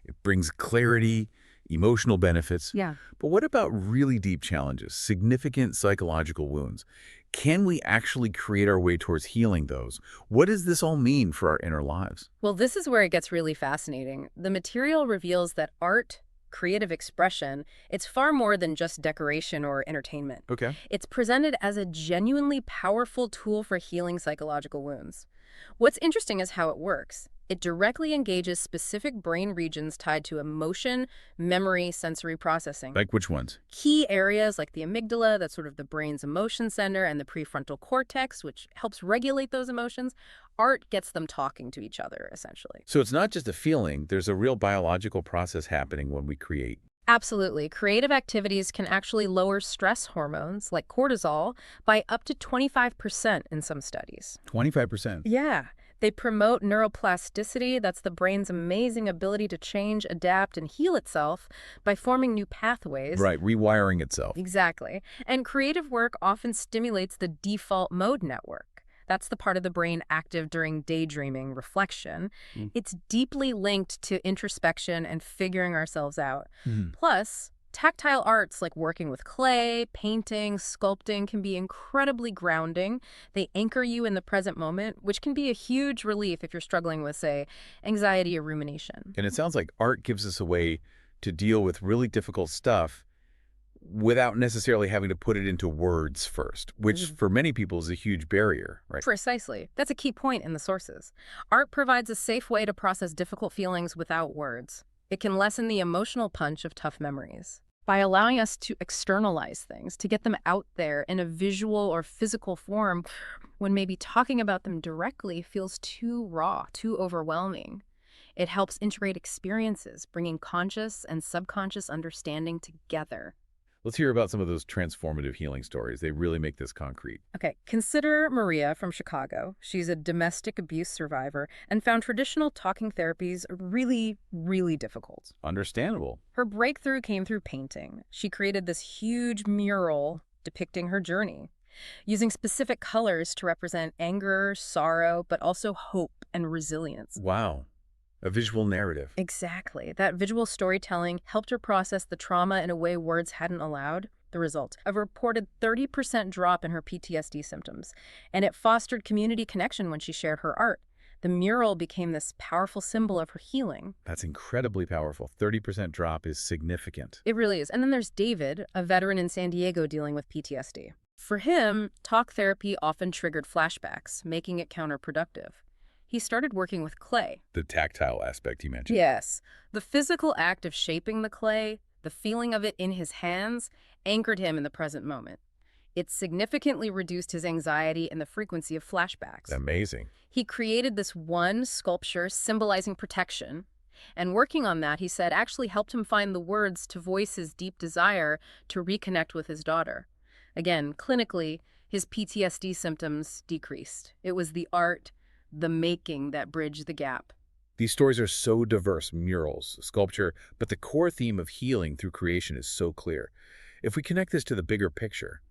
it brings clarity, emotional benefits. Yeah. But what about really deep challenges, significant psychological wounds? Can we actually create our way towards healing those? What does this all mean for our inner lives? Well, this is where it gets really fascinating. The material reveals that art, creative expression, it's far more than just decoration or entertainment. Okay. It's presented as a genuinely powerful tool for healing psychological wounds. What's interesting is how it works. It directly engages specific brain regions tied to emotion, memory, sensory processing. Like which ones? Key areas like the amygdala, that's sort of the brain's emotion center, and the prefrontal cortex, which helps regulate those emotions. Art gets them talking to each other, essentially. So it's not just a feeling, there's a real biological process happening when we create. Absolutely. Creative activities can actually lower stress hormones, like cortisol, by up to 25% in some studies. 25%. Yeah. They promote neuroplasticity, that's the brain's amazing ability to change, adapt, and heal itself by forming new pathways. Right, rewiring itself. Exactly. And creative work often stimulates the default mode network. That's the part of the brain active during daydreaming, reflection. It's deeply linked to introspection and figuring ourselves out. Plus, tactile arts like working with clay, painting, sculpting can be incredibly grounding. They anchor you in the present moment, which can be a huge relief if you're struggling with, say, anxiety or rumination. And it sounds like art gives us a way to deal with really difficult stuff without necessarily having to put it into words first, which for many people is a huge barrier, right? Precisely. That's a key point in the sources. Art provides a safe way to process difficult feelings without words. It can lessen the emotional punch of tough memories. By allowing us to externalize things, to get them out there in a visual or physical form, when maybe talking about them directly feels too raw, too overwhelming. It helps integrate experiences, bringing conscious and subconscious understanding together. Let's hear about some of those transformative healing stories. They really make this concrete. Okay, consider Maria from Chicago. She's a domestic abuse survivor and found traditional talking therapies really, really difficult. Understandable. Her breakthrough came through painting. She created this huge mural depicting her journey, using specific colors to represent anger, sorrow, but also hope and resilience. Wow. A visual narrative. Exactly. That visual storytelling helped her process the trauma in a way words hadn't allowed. The result, a reported 30% drop in her PTSD symptoms. And it fostered community connection when she shared her art. The mural became this powerful symbol of her healing. That's incredibly powerful. 30% drop is significant. It really is. And then there's David, a veteran in San Diego dealing with PTSD. For him, talk therapy often triggered flashbacks, making it counterproductive. He started working with clay. The tactile aspect you mentioned. Yes. The physical act of shaping the clay, the feeling of it in his hands, anchored him in the present moment. It significantly reduced his anxiety and the frequency of flashbacks. Amazing. He created this one sculpture symbolizing protection. And working on that, he said, actually helped him find the words to voice his deep desire to reconnect with his daughter. Again, clinically, his PTSD symptoms decreased. It was the art, the making that bridged the gap. These stories are so diverse, murals, sculpture, but the core theme of healing through creation is so clear. If we connect this to the bigger picture,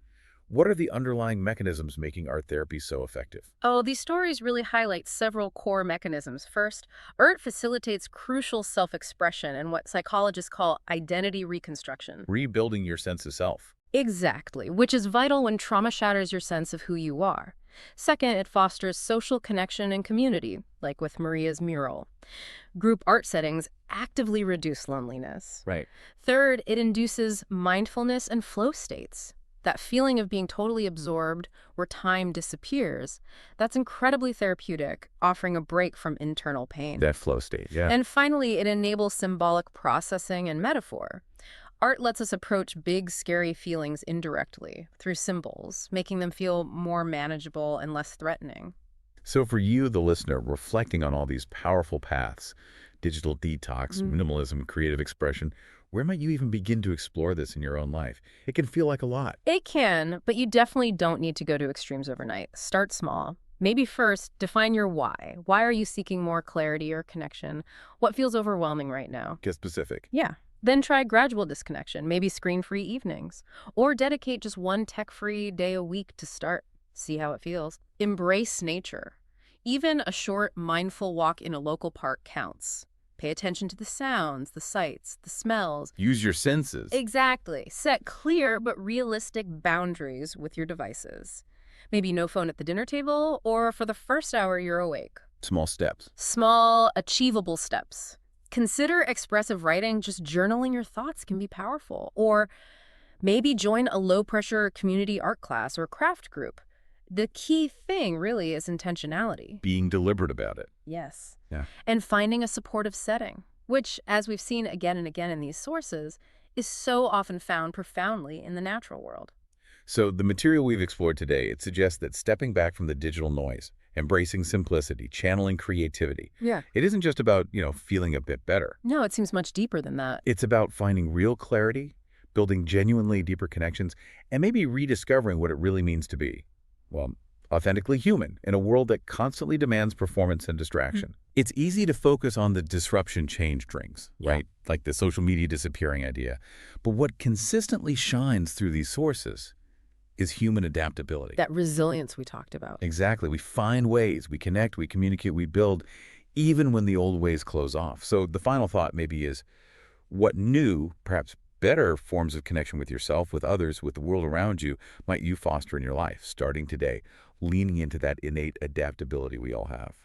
what are the underlying mechanisms making art therapy so effective? Oh, these stories really highlight several core mechanisms. First, art facilitates crucial self-expression and what psychologists call identity reconstruction. Rebuilding your sense of self. Exactly, which is vital when trauma shatters your sense of who you are. Second, it fosters social connection and community, like with Maria's mural. Group art settings actively reduce loneliness. Right. Third, it induces mindfulness and flow states. That feeling of being totally absorbed where time disappears, that's incredibly therapeutic, offering a break from internal pain. That flow state, yeah. And finally, it enables symbolic processing and metaphor. Art lets us approach big, scary feelings indirectly, through symbols, making them feel more manageable and less threatening. So for you, the listener, reflecting on all these powerful paths, digital detox, minimalism, creative expression, where might you even begin to explore this in your own life? It can feel like a lot. It can, but you definitely don't need to go to extremes overnight. Start small. Maybe first, define your why. Why are you seeking more clarity or connection? What feels overwhelming right now? Get specific. Yeah. Then try gradual disconnection, maybe screen-free evenings, or dedicate just one tech-free day a week to start. See how it feels. Embrace nature. Even a short, mindful walk in a local park counts. Pay attention to the sounds, the sights, the smells. Use your senses. Exactly. Set clear but realistic boundaries with your devices. Maybe no phone at the dinner table, or for the first hour you're awake. Small steps. Small, achievable steps. Consider expressive writing. Just journaling your thoughts can be powerful. Or maybe join a low-pressure community art class or craft group. The key thing really is intentionality. Being deliberate about it. Yes. Yeah. And finding a supportive setting, which, as we've seen again and again in these sources, is so often found profoundly in the natural world. So the material we've explored today, it suggests that stepping back from the digital noise, embracing simplicity, channeling creativity. Yeah. It isn't just about, feeling a bit better. No, it seems much deeper than that. It's about finding real clarity, building genuinely deeper connections, and maybe rediscovering what it really means to be, well, authentically human in a world that constantly demands performance and distraction. It's easy to focus on the disruption change drinks, right? Like the social media disappearing idea. But what consistently shines through these sources is human adaptability. That resilience we talked about. Exactly. We find ways, we connect, we communicate, we build, even when the old ways close off. So the final thought maybe is, what new, perhaps better forms of connection with yourself, with others, with the world around you, might you foster in your life, starting today, leaning into that innate adaptability we all have?